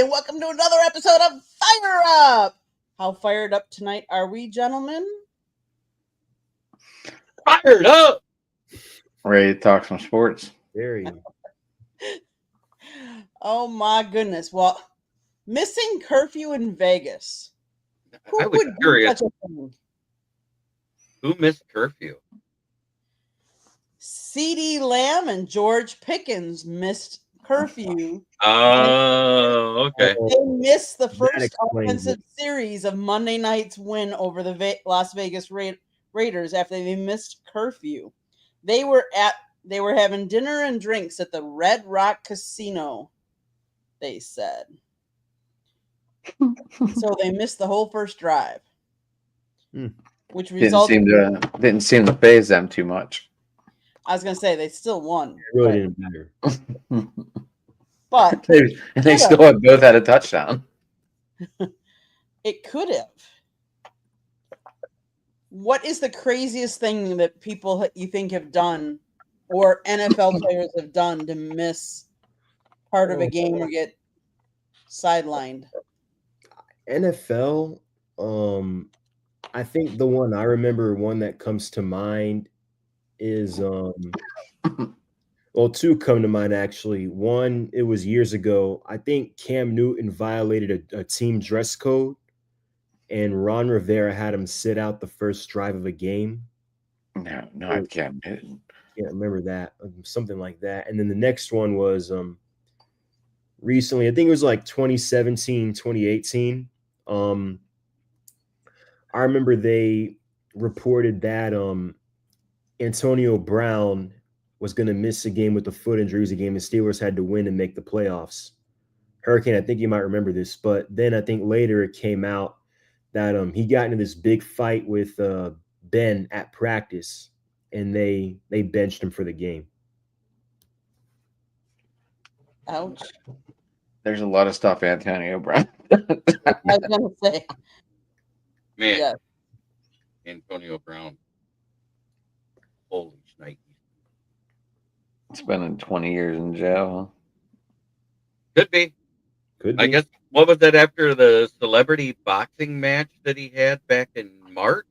and welcome to another episode of Fire Up. How fired up tonight are we, gentlemen? Fired up! Ready to talk some sports? Very. Oh my goodness. Well, missing curfew in Vegas. I Who was would do curious. such a thing? Who missed curfew? CeeDee Lamb and George Pickens missed curfew. Oh, okay. They missed the That first explains offensive series of Monday night's win over the Las Vegas Raiders after they missed curfew. They were having dinner and drinks at the Red Rock Casino, they said. So they missed the whole first drive. Which resulted Didn't seem to phase them too much. I was gonna say they still won. It really didn't matter. But they still have both had a touchdown. it could have. What is the craziest thing that people you think have done or NFL players have done to miss part of a game or get sidelined? NFL, I think the one I remember, one that comes to mind is well, two come to mind actually. One, it was years ago. I think Cam Newton violated a team dress code, and Ron Rivera had him sit out the first drive of a game. No, I can't. Can't remember that. Something like that. And then the next one was recently, I think it was like 2017, 2018. I remember they reported that Antonio Brown was going to miss a game with a foot injury. It was a game the Steelers had to win and make the playoffs. Hurricane, I think you might remember this, but then I think later it came out that he got into this big fight with Ben at practice, and they benched him for the game. Ouch. There's a lot of stuff Antonio Brown. I was gonna say. Man, Yeah. Antonio Brown. Holy shnikes. Spending 20 years in jail. Could be. I guess, what was that after the celebrity boxing match that he had back in March?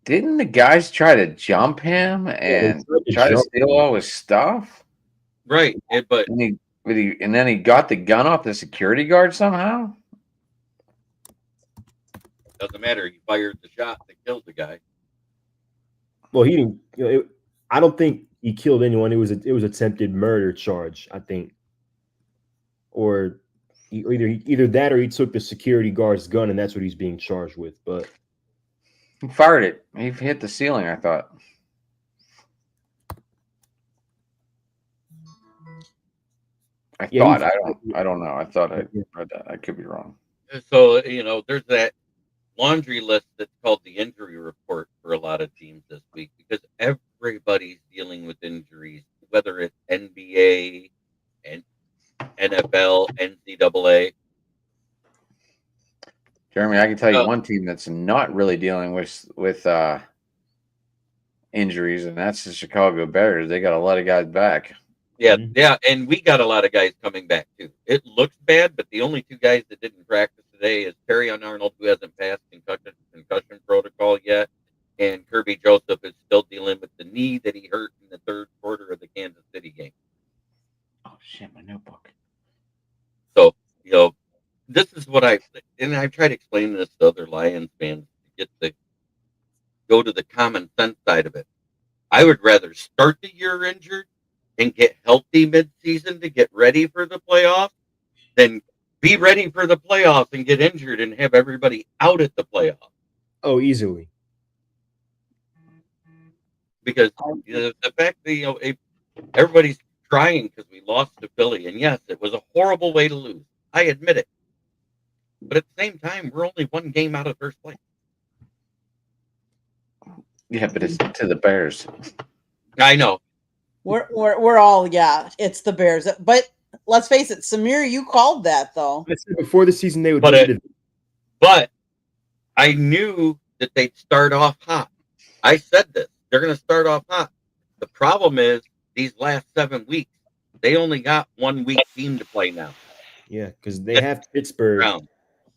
Didn't the guys try to jump him and try to steal all his stuff? Right, but And then he got the gun off the security guard somehow? doesn't matter. He fired the shot that killed the guy. Well, he didn't. I don't think he killed anyone. It was attempted murder charge, I think, or either that or he took the security guard's gun and that's what he's being charged with. But He fired it. He hit the ceiling, I thought. I don't know. I thought I read that. I could be wrong. So, there's that laundry list that's called the injury report for a lot of teams this week because everybody's dealing with injuries, whether it's NBA and NFL, NCAA. Jeremy, I can tell you one team that's not really dealing with injuries, and that's the Chicago Bears. They got a lot of guys back. Yeah, and we got a lot of guys coming back too. It looks bad, but the only two guys that didn't practice today is Terrion Arnold, who hasn't passed concussion protocol yet, and Kirby Joseph is still dealing with the knee that he hurt in the third quarter of the Kansas City game. Oh shit, my notebook. So, this is what I've tried explaining this to other Lions fans to go to the common sense side of it. I would rather start the year injured and get healthy mid-season to get ready for the playoffs than be ready for the playoffs and get injured and have everybody out at the playoffs. Oh, easily. Because the fact that everybody's crying because we lost to Philly, and yes, it was a horrible way to lose. I admit it. But at the same time, we're only one game out of first place. Yeah, but it's to the Bears. I know. We're all it's the Bears. But let's face it, Samir, you called that though. I said before the season they would. But I knew that they'd start off hot. I said this. They're going to start off hot. The problem is these last 7 weeks, they only got 1 week team to play now. Yeah, because they have Pittsburgh. Brown.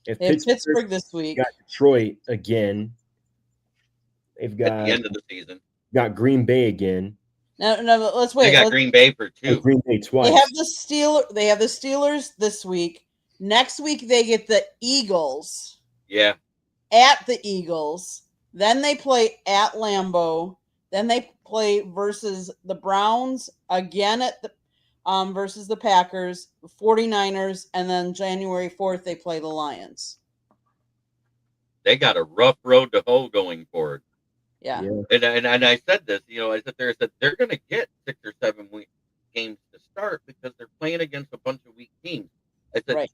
If They have Pittsburgh Pittsburgh this week. got Detroit again, they've At got the end of the season. Green Bay again. No, let's They wait. got Green Bay for And 2. Green Bay twice. They have the Steelers this week. Next week they get the Eagles. Yeah. At the Eagles. Then they play at Lambeau. Then they play versus the Browns again at the versus the Packers, 49ers, and then January 4th they play the Lions. They got a rough road to hoe going forward. Yeah. And I said this, I said they're going to get 6 or 7 games to start because they're playing against a bunch of weak teams. I said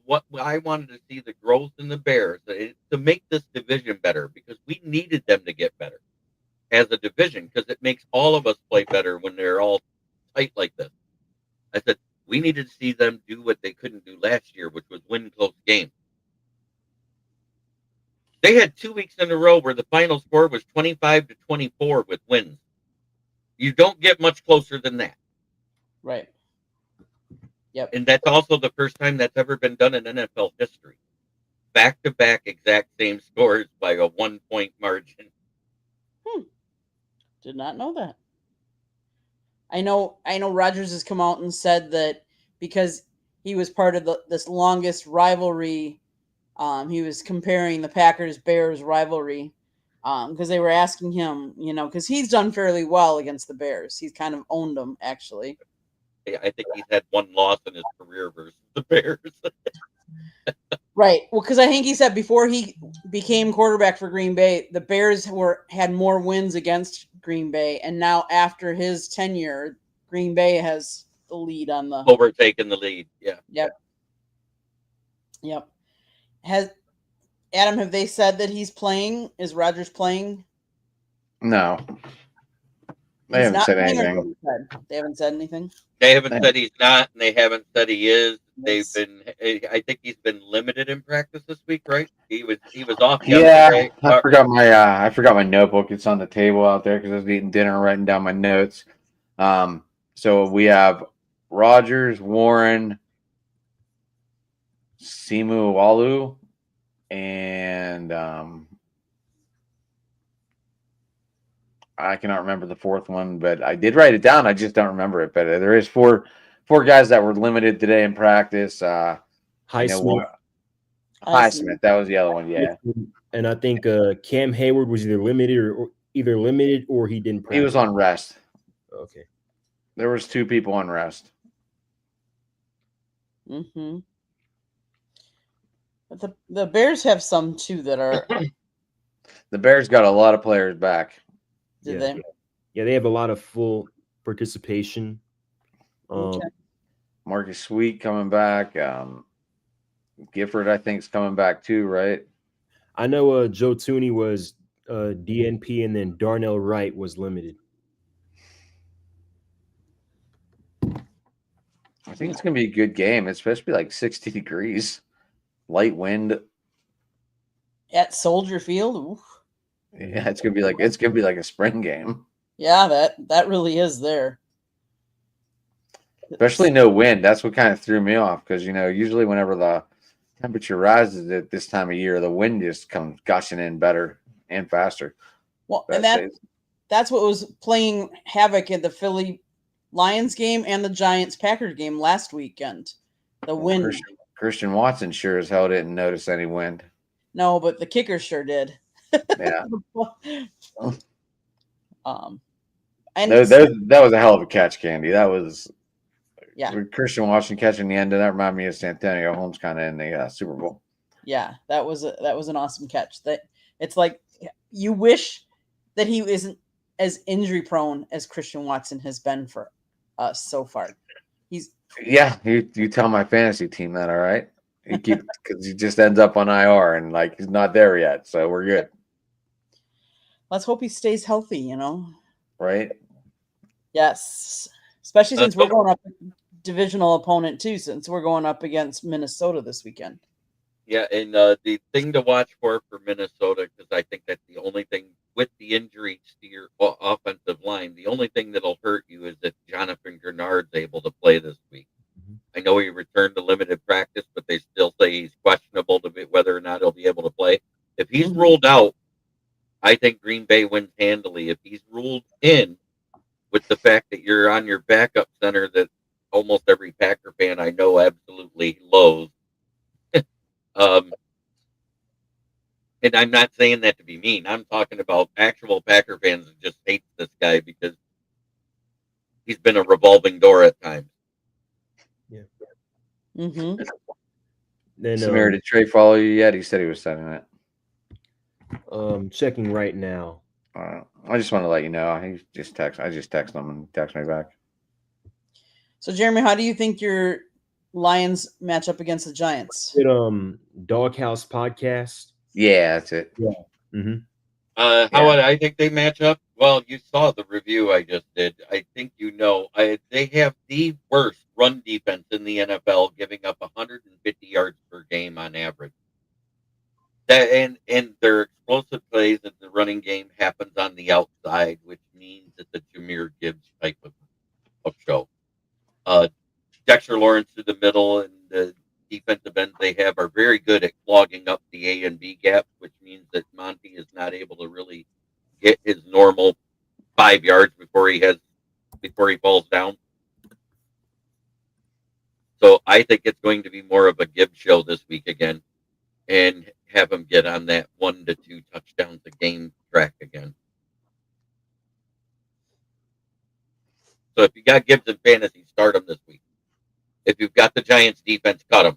what I wanted to see the growth in the Bears to make this division better because we needed them to get better as a division because it makes all of us play better when they're all tight like this. I said we needed to see them do what they couldn't do last year, which was win close games. They had 2 weeks in a row where the final score was 25-24 with wins. You don't get much closer than that. Right. Yep. And that's also the first time that's ever been done in NFL history. Back-to-back exact same scores by a 1-point margin. Did not know that. I know Rodgers has come out and said that because he was part of this longest rivalry, he was comparing the Packers-Bears rivalry because they were asking him, because he's done fairly well against the Bears. He's kind of owned them, actually. I think he's had 1 loss in his career versus the Bears. Right. Well, because I think he said before he became quarterback for Green Bay, the Bears had more wins against Green Bay, and now after his tenure, Green Bay has the lead on the overtaken the lead. Yeah. Yep. Adam, have they said that he's playing? Is Rodgers playing? No. They haven't said anything. They haven't said anything. They haven't said he's not, and they haven't said he is. I think he's been limited in practice this week, right? He was off yesterday. Yeah, I forgot my notebook. It's on the table out there because I was eating dinner, writing down my notes. So we have Rodgers, Warren, Simu Walu, and I cannot remember the fourth one, but I did write it down. I just don't remember it. But there is four guys that were limited today in practice. Highsmith, that was the other one. Yeah, and I think Cam Hayward was either limited or he didn't practice. He was on rest. Okay, there was 2 people on rest. Mm-hmm. But the Bears have some too that are. The Bears got a lot of players back. Did they? Yeah, they have a lot of full participation. Okay. Marcus Sweet coming back. Gifford, I think, is coming back too, right? I know Joe Tooney was DNP, and then Darnell Wright was limited. I think it's going to be a good game. It's supposed to be like 60 degrees, light wind at Soldier Field. Oof. Yeah, it's gonna be like a spring game. Yeah, that really is there. Especially no wind. That's what kind of threw me off because usually whenever the temperature rises at this time of year, the wind just comes gushing in better and faster. Well, and that's what was playing havoc at the Philly Lions game and the Giants Packers game last weekend. The wind. Christian Watson sure as hell didn't notice any wind. No, but the kicker sure did. Yeah. And that was a hell of a catch, Candy. That was Christian Watson catching the end of that reminded me of Santonio Holmes kind of in the Super Bowl. Yeah, that was an awesome catch. That it's like you wish that he isn't as injury prone as Christian Watson has been for us so far. You tell my fantasy team that, all right? Because he just ends up on IR and he's not there yet, so we're good. Let's hope he stays healthy, Right? Yes. Especially since we're going up divisional opponent too, since we're going up against Minnesota this weekend. Yeah, and the thing to watch for Minnesota, because I think that's the only thing with the injuries to your offensive line, the only thing that'll hurt you is if Jonathan Grenard's able to play this week. I know he returned to limited practice he's ruled out, I think Green Bay wins handily. If he's ruled in with the fact that you're on your backup center that almost every Packer fan I know absolutely loathes. And I'm not saying that to be mean. I'm talking about actual Packer fans that just hate this guy because he's been a revolving door at times. Yeah. Mm-hmm. Then Samir, did Trey follow you yet? He said he was sending it. checking right now. I just want to let you know. I just text him and text me back. So, Jeremy, how do you think your Lions match up against the Giants? Doghouse Podcast. Yeah, that's it. Yeah. Mm-hmm. How would I think they match up? Well, you saw the review I just did. I think they have the worst run defense in the NFL, giving up 150 yards per game on average. That and their explosive plays in the running game happens on the outside, which means it's a Jameer Gibbs type of show. Dexter Lawrence to the middle and the defensive ends they have are very good at clogging up the A and B gaps, which means that Monty is not able to really get his normal 5 yards before he falls down. So I think it's going to be more of a Gibbs show this week again, and have him get on that 1 to 2 touchdowns a game track again. So if you got Gibbs in fantasy, start him this week. If you've got the Giants defense, cut him.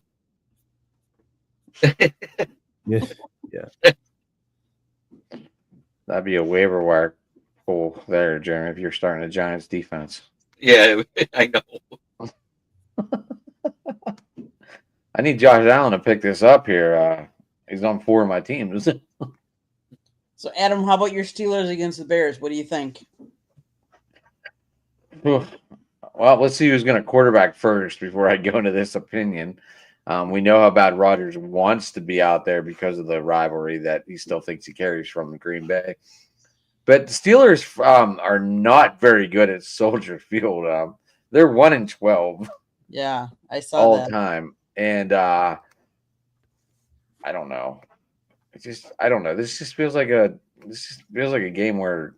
Yeah. That'd be a waiver wire pull there, Jeremy, if you're starting a Giants defense. Yeah, I know. I need Josh Allen to pick this up here. He's on 4 of my teams. So, Adam, how about your Steelers against the Bears? What do you think? Well, let's see who's going to quarterback first before I go into this opinion. We know how bad Rodgers wants to be out there because of the rivalry that he still thinks he carries from Green Bay. But the Steelers are not very good at Soldier Field. They're 1-12. Yeah, I saw all that the time, and I don't know. I don't know. This just feels like a game where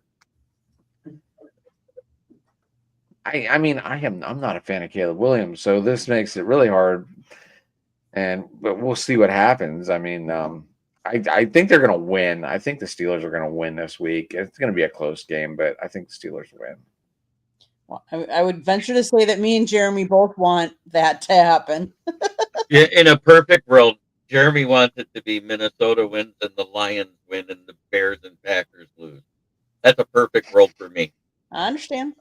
I'm not a fan of Caleb Williams, so this makes it really hard. But we'll see what happens. I mean, I think they're going to win. I think the Steelers are going to win this week. It's going to be a close game, but I think the Steelers win. Well, I would venture to say that me and Jeremy both want that to happen. Yeah, in a perfect world, Jeremy wants it to be Minnesota wins and the Lions win and the Bears and Packers lose. That's a perfect world for me. I understand.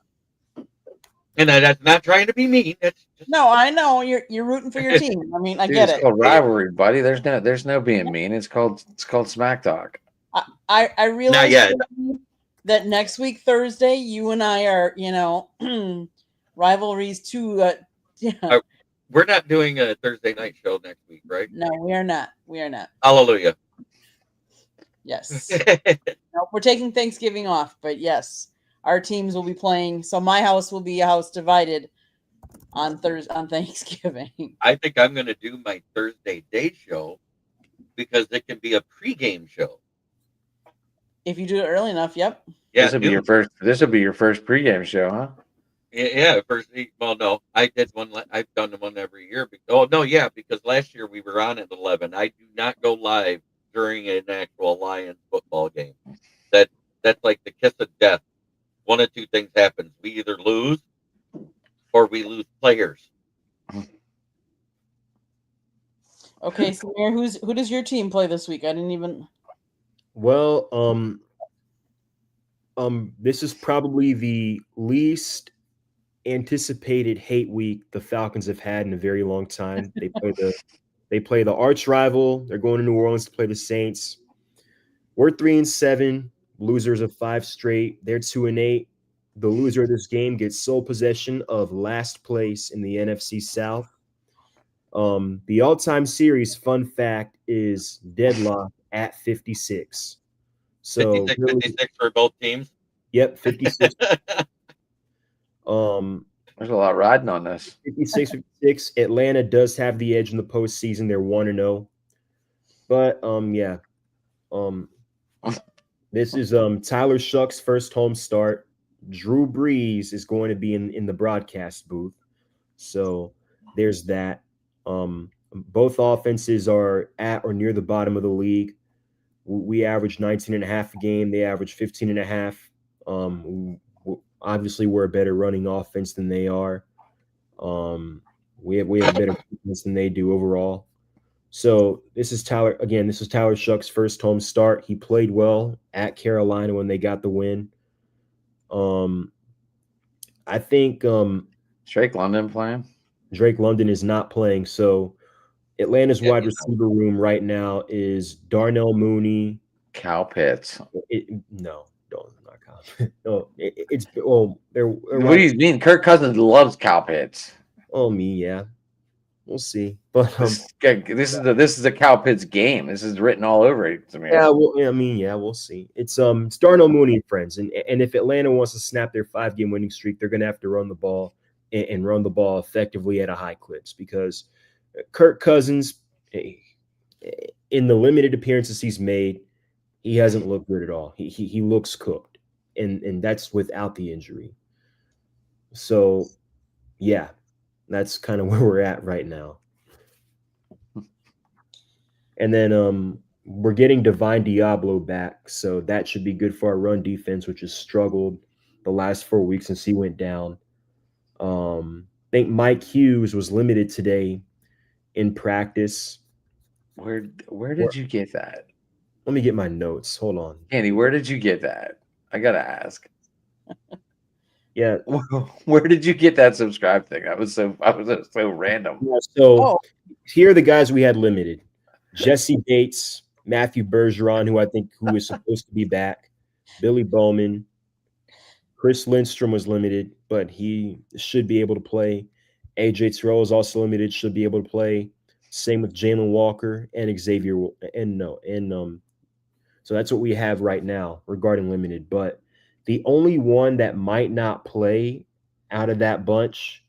And that's not trying to be mean. That's just... No, I know you're rooting for your team. I mean, I get it's it. Called rivalry, buddy. There's no being mean. It's called smack talk. I realize that next week Thursday, you and I are rivalries too. Yeah. We're not doing a Thursday night show next week, right? No, we are not. We are not. Hallelujah. Yes. No, we're taking Thanksgiving off, but yes, our teams will be playing. So my house will be a house divided on Thanksgiving. I think I'm going to do my Thursday day show because it can be a pregame show. If you do it early enough, yep. Yeah, this will be your first. This will be your first pregame show, huh? Yeah, first. Well, no, I did one. I've done one every year. Because last year we were on at 11. I do not go live during an actual Lions football game. That's like the kiss of death. One of two things happens: we either lose, or we lose players. Okay, Samir, who does your team play this week? I didn't even. Well, this is probably the least anticipated hate week the Falcons have had in a very long time. They play the arch rival. They're going to New Orleans to play the Saints. We're 3-7, losers of 5 straight. They're 2-8. The loser of this game gets sole possession of last place in the NFC South. The all-time series, fun fact, is deadlock at 56. So 56 for both teams. Yep, 56. There's a lot riding on this. 56. Atlanta does have the edge in the postseason. They're 1-0. But Um, this is Tyler Shuck's first home start. Drew Brees is going to be in the broadcast booth. So there's that. Both offenses are at or near the bottom of the league. We average 19 and a half a game. They average 15 and a half. Obviously, we're a better running offense than they are. We have a better defense than they do overall. So this is Tyler again. This is Tyler Shuck's first home start. He played well at Carolina when they got the win. I think Drake London playing. Drake London is not playing. So Atlanta's wide receiver room right now is Darnell Mooney, Cal Pitts. No, don't not Kyle. No, it's well. What do you mean? Kirk Cousins loves Cal Pitts. Oh, yeah. We'll see. But this is a Cal Pitts game. This is written all over it to me. Yeah, well, we'll see. It's Darnell Mooney and friends, and if Atlanta wants to snap their 5-game winning streak, they're going to have to run the ball and run the ball effectively at a high clips because Kirk Cousins, in the limited appearances he's made, he hasn't looked good at all. He looks cooked, and that's without the injury. So, yeah, that's kind of where we're at right now. And then we're getting Divine Diablo back, so that should be good for our run defense, which has struggled the last 4 weeks since he went down. I think Mike Hughes was limited today in practice. Where did you get that? Let me get my notes. Hold on. Andy, where did you get that? I gotta ask. Yeah. Where did you get that subscribe thing? I was so random. Yeah, so here are the guys we had limited. Jesse Bates, Matthew Bergeron, who is supposed to be back, Billy Bowman, Chris Lindstrom was limited, but he should be able to play. AJ Terrell is also limited, should be able to play. Same with Jalen Walker and Xavier, so that's what we have right now regarding limited. But the only one that might not play out of that bunch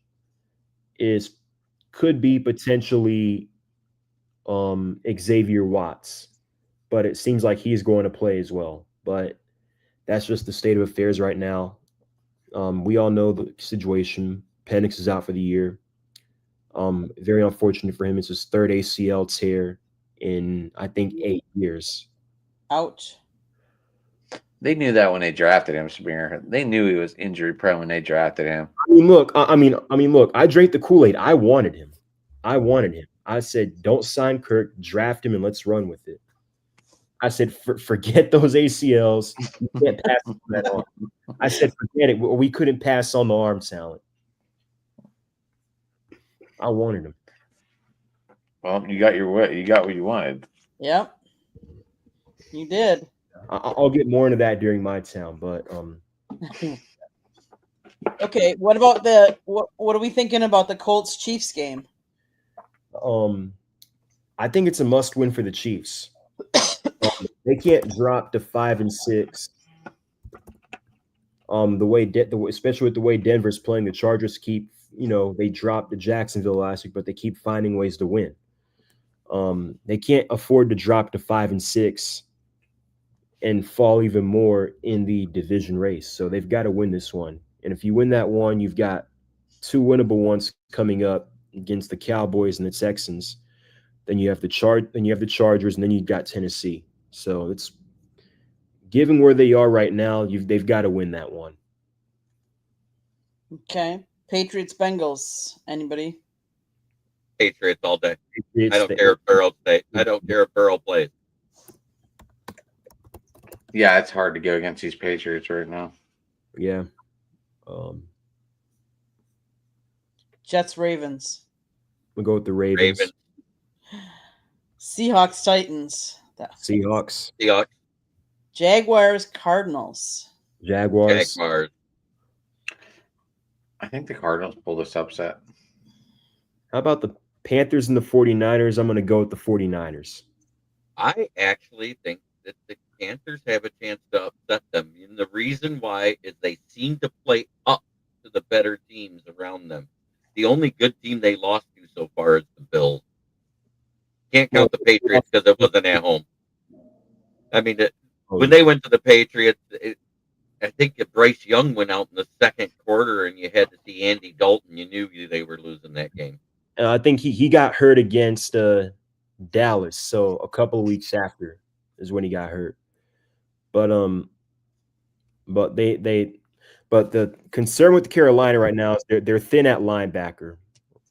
could be potentially Xavier Watts, but it seems like he's going to play as well. But that's just the state of affairs right now. We all know the situation. Penix is out for the year. Very unfortunate for him. It's his third ACL tear in, I think, 8 years. Ouch. They knew that when they drafted him, Springer. They knew he was injury prone when they drafted him. Look. I drank the Kool-Aid. I wanted him. I said, don't sign Kirk, draft him, and let's run with it. I said, forget those ACLs. You can't pass on that arm. I said, forget it. We couldn't pass on the arm talent. I wanted him. Well, you got what you wanted. Yep. You did. I'll get more into that during my town, but Okay, what about what are we thinking about the Colts Chiefs game? I think it's a must win for the Chiefs. They can't drop to 5 and 6. Especially with the way Denver's playing, the Chargers keep, they dropped to Jacksonville last week, but they keep finding ways to win. They can't afford to drop to 5 and 6 and fall even more in the division race. So they've got to win this one. And if you win that one, you've got 2 winnable ones coming up against the Cowboys and the Texans. Then you have the Chargers, and then you've got Tennessee. So it's given where they are right now, they've got to win that one. Okay. Patriots Bengals. Anybody? Patriots all day. I don't care if Burrow plays. Yeah, it's hard to go against these Patriots right now. Yeah. Jets Ravens. We'll go with the Ravens. Seahawks Titans. Seahawks. Jaguars Cardinals. Jaguars. I think the Cardinals pull this upset. How about the Panthers and the 49ers? I'm going to go with the 49ers. I actually think that the Panthers have a chance to upset them. And the reason why is they seem to play up to the better teams around them. The only good team they lost to so far is the Bills. Can't count the Patriots because it wasn't at home. when they went to the Patriots, I think Bryce Young went out in the second quarter, and you had to see Andy Dalton. You knew they were losing that game. I think he got hurt against Dallas, so a couple of weeks after is when he got hurt. But the concern with Carolina right now is they're thin at linebacker.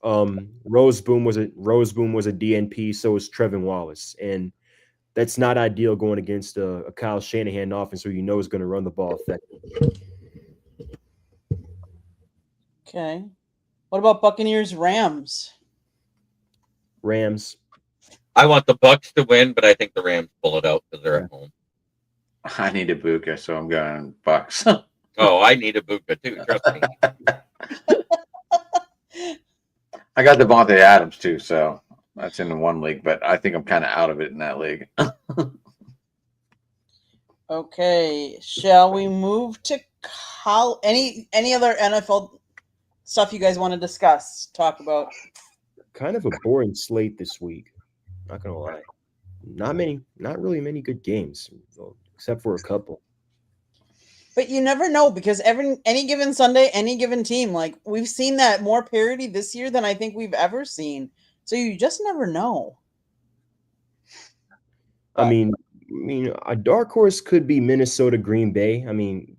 Roseboom was a DNP, so was Trevin Wallace, and that's not ideal going against a Kyle Shanahan offense, who you know is going to run the ball effectively. Okay. What about Buccaneers Rams? Rams. I want the Bucks to win, but I think the Rams pull it out because they're at home. I need a Buka, so I'm going Bucks. Oh, I need a Buka too. Trust me. I got Devontae Adams too, so that's in one league, but I think I'm kind of out of it in that league. Okay, shall we move to any other NFL stuff you guys want to discuss? Talk about. Kind of a boring slate this week. Not gonna lie, not really many good games, except for a couple. But you never know, because any given Sunday, any given team, like we've seen that more parity this year than I think we've ever seen. So you just never know. I mean, a dark horse could be Minnesota, Green Bay. I mean,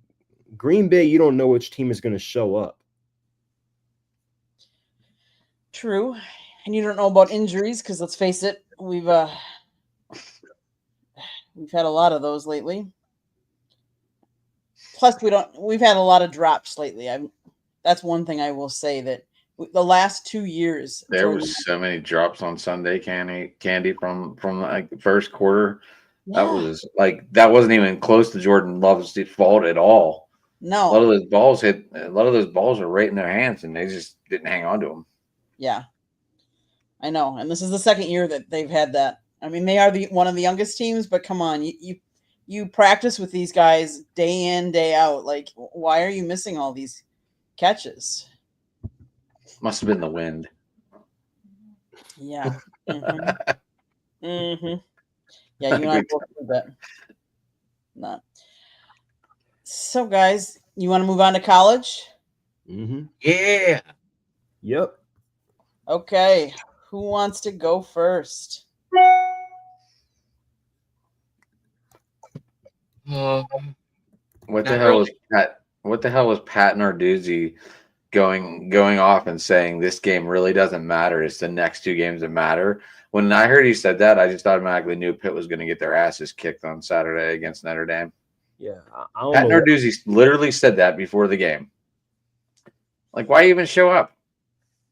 Green Bay, you don't know which team is going to show up. True, and you don't know about injuries because let's face it, we've had a lot of those lately. Plus, we've had a lot of drops lately. That's one thing I will say, that the last 2 years there was so many drops on Sunday, Candy from like the first quarter. Yeah. That wasn't even close to Jordan Love's fault at all. No, a lot of those balls are right in their hands, and they just didn't hang on to them. Yeah, I know, and this is the second year that they've had that. I mean, they are one of the youngest teams, but come on, you practice with these guys day in, day out. Like, why are you missing all these catches? Must have been the wind. Yeah. Mm-hmm. Mm-hmm. Yeah, you and I both did that. Not. So, guys, you want to move on to college? Mm-hmm. Yeah. Yep. Okay. Who wants to go first? What the hell was Pat Narduzzi going off and saying this game really doesn't matter? It's the next two games that matter. When I heard he said that, I just automatically knew Pitt was going to get their asses kicked on Saturday against Notre Dame. Yeah, Pat Narduzzi literally said that before the game. Like, why even show up?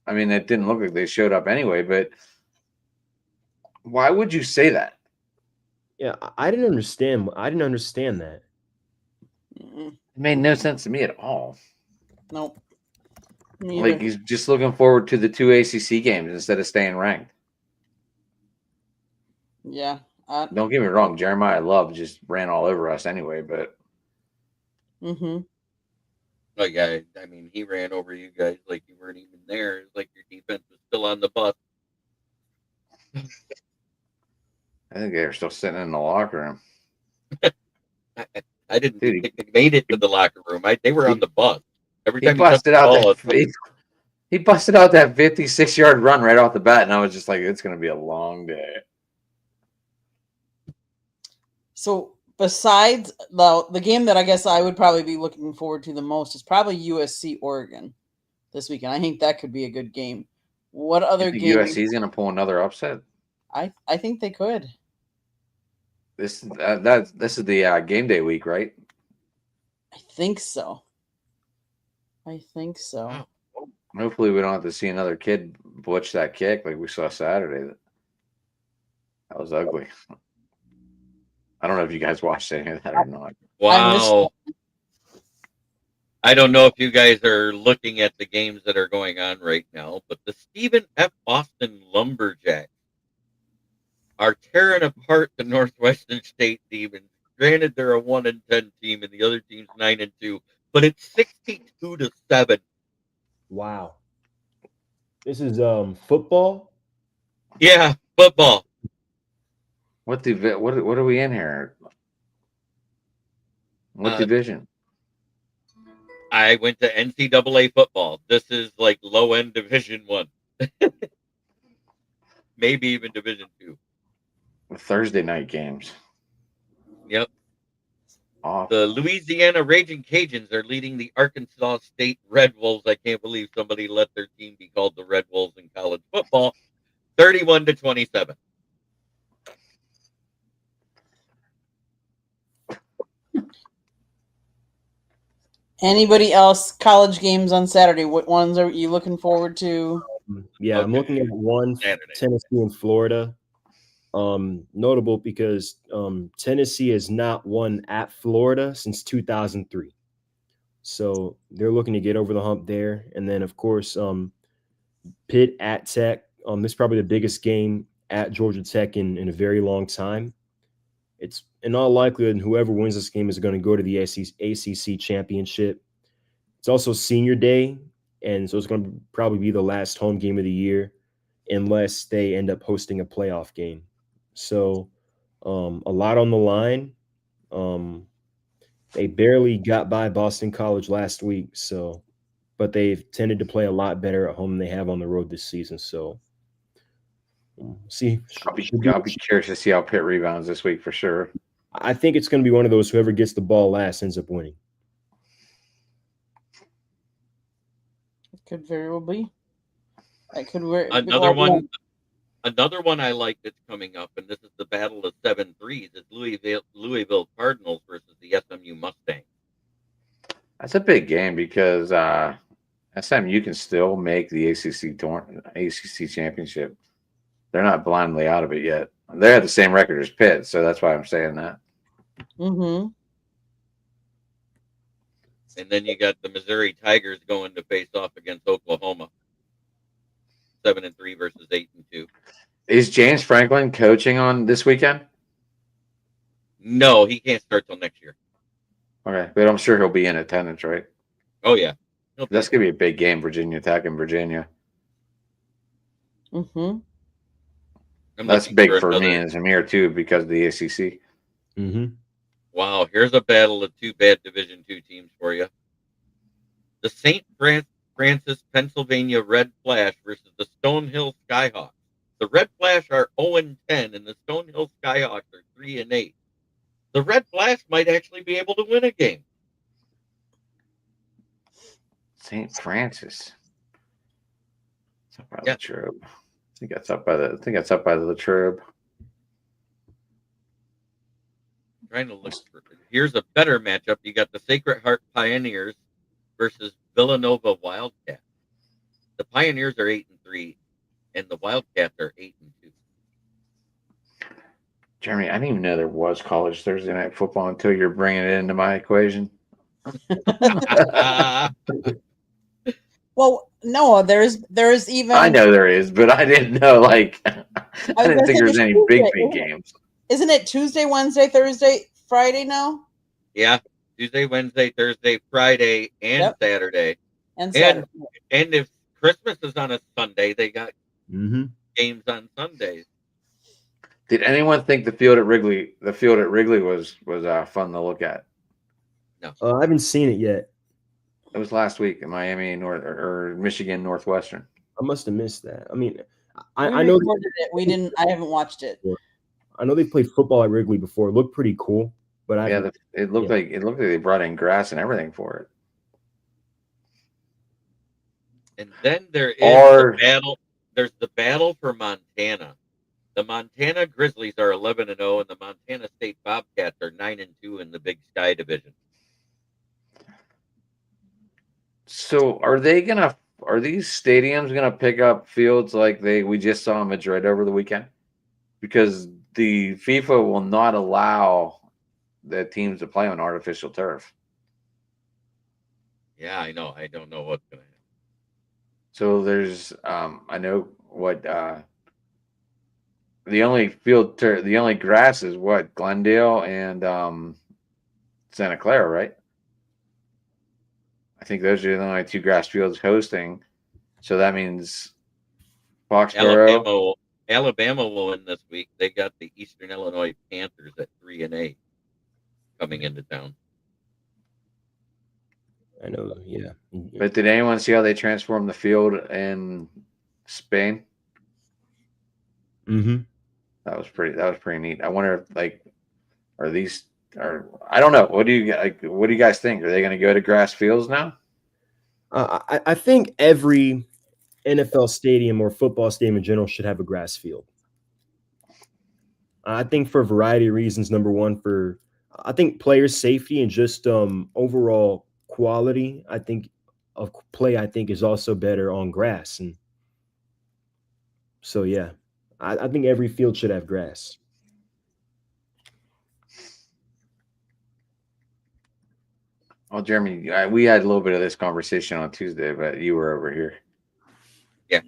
I mean, it didn't look like they showed up anyway, but why would you say that? Yeah, I didn't understand that. It made no sense to me at all. Nope. Like, he's just looking forward to the 2 ACC games instead of staying ranked. Yeah. Don't get me wrong, Jeremiah Love just ran all over us anyway, but. Mm-hmm. Oh, yeah, I mean, he ran over you guys like you weren't even there. It's like your defense was still on the bus. I think they were still sitting in the locker room. I didn't think they made it to the locker room. They were on the bus. Every time he busted out that 56-yard run right off the bat, and I was just like, it's going to be a long day. So besides the game that I guess I would probably be looking forward to the most is probably USC Oregon this weekend. I think that could be a good game. What other game? USC is going to pull another upset? I think they could. This is the game day week, right? I think so. Wow. Hopefully, we don't have to see another kid butch that kick like we saw Saturday. That was ugly. I don't know if you guys watched any of that or not. Wow. I don't know if you guys are looking at the games that are going on right now, but the Stephen F. Austin Lumberjacks are tearing apart the Northwestern State Demons. Granted, they're a 1-10 team, and the other team's 9-2, but it's 62-7. Wow. This is football? Yeah, football. What are we in here? What division? I went to NCAA football. This is like low end Division 1. Maybe even Division 2. Thursday night games. Yep. Off. The Louisiana Raging Cajuns are leading the Arkansas State Red Wolves. I can't believe somebody let their team be called the Red Wolves in college football. 31-27. Anybody else college games on Saturday? What ones are you looking forward to? Yeah, I'm looking at one Saturday. Tennessee and Florida. Notable because Tennessee has not won at Florida since 2003. So they're looking to get over the hump there. And then, of course, Pitt at Tech. This is probably the biggest game at Georgia Tech in a very long time. It's in all likelihood, whoever wins this game is going to go to the ACC championship. It's also senior day, and so it's going to probably be the last home game of the year unless they end up hosting a playoff game. So a lot on the line. They barely got by Boston College last week, but they've tended to play a lot better at home than they have on the road this season. So see, I'll be curious to see how Pitt rebounds this week for sure. I think it's going to be one of those whoever gets the ball last ends up winning. It could very well be. That could Another one I like that's coming up, and this is the battle of 7-3s, is Louisville Cardinals versus the SMU Mustangs. That's a big game because SMU can still make the ACC championship. They're not blindly out of it yet. They have the same record as Pitt, so that's why I'm saying that. Mm-hmm. And then you got the Missouri Tigers going to face off against Oklahoma. 7-3 versus 8-2. Is James Franklin coaching on this weekend? No, he can't start till next year. Okay, but I'm sure he'll be in attendance, right? Oh yeah, that's gonna be a big game, Virginia Tech and Virginia. Mm-hmm. That's big for me and Zamir too because of the ACC. Mm-hmm. Wow, here's a battle of two bad Division II teams for you. The St. Francis, Pennsylvania Red Flash versus the Stonehill Skyhawks. The Red Flash are 0-10, and the Stonehill Skyhawks are 3-8. The Red Flash might actually be able to win a game. St. Francis. It's up by the Latrobe. I think that's up by the Latrobe. Trying to look for. Here's a better matchup. You got the Sacred Heart Pioneers versus Villanova Wildcats. The Pioneers are 8-3, and the Wildcats are 8-2. Jeremy, I didn't even know there was college Thursday night football until you're bringing it into my equation. Well, no, there's even. I know there is, but I didn't know. Like, I didn't think there was any big games. Isn't it Tuesday, Wednesday, Thursday, Friday now? Yeah, Tuesday, Wednesday, Thursday, Friday, and Saturday. And Saturday. And if Christmas is on a Sunday, they got games on Sundays. Did anyone think the field at Wrigley was fun to look at? No, I haven't seen it yet. It was last week in Miami or Michigan Northwestern. I must have missed that. I mean, I know it. We didn't. I haven't watched it. I know they played football at Wrigley before. It looked pretty cool, but it looked like they brought in grass and everything for it. And then there is the battle. There's the battle for Montana. The Montana Grizzlies are 11-0, and the Montana State Bobcats are 9-2 in the Big Sky division. So are these stadiums gonna pick up fields like we just saw in Madrid over the weekend? Because the FIFA will not allow the teams to play on artificial turf. Yeah, I know. I don't know what's gonna happen. So there's I know what the only grass is what, Glendale and Santa Clara, right? I think those are the only two grass fields hosting. So that means Foxborough. Alabama will win this week. They got the Eastern Illinois Panthers at 3-8 coming into town. I know. Yeah. But did anyone see how they transformed the field in Spain? Mm-hmm. That was pretty neat. I wonder if are these are I don't know. What do you guys think? Are they going to go to grass fields now? I think every NFL stadium or football stadium in general should have a grass field. I think for a variety of reasons. Number one, I think player safety and just overall quality. I think of play. I think is also better on grass, and so yeah, I think every field should have grass. Well, Jeremy, we had a little bit of this conversation on Tuesday, but you were over here. Yeah.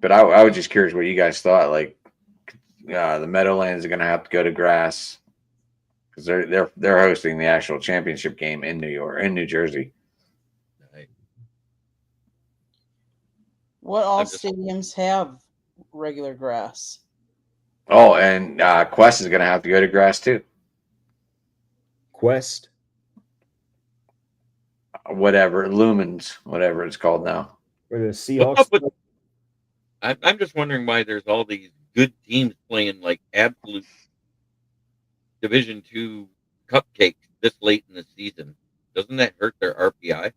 But I was just curious what you guys thought. The Meadowlands are going to have to go to grass because they're hosting the actual championship game in New Jersey. Right. What all stadiums have regular grass? Oh, and Quest is going to have to go to grass too. Quest, Lumens, whatever it's called now. or the Seahawks. I'm just wondering why there's all these good teams playing like absolute Division II cupcakes this late in the season. Doesn't that hurt their RPI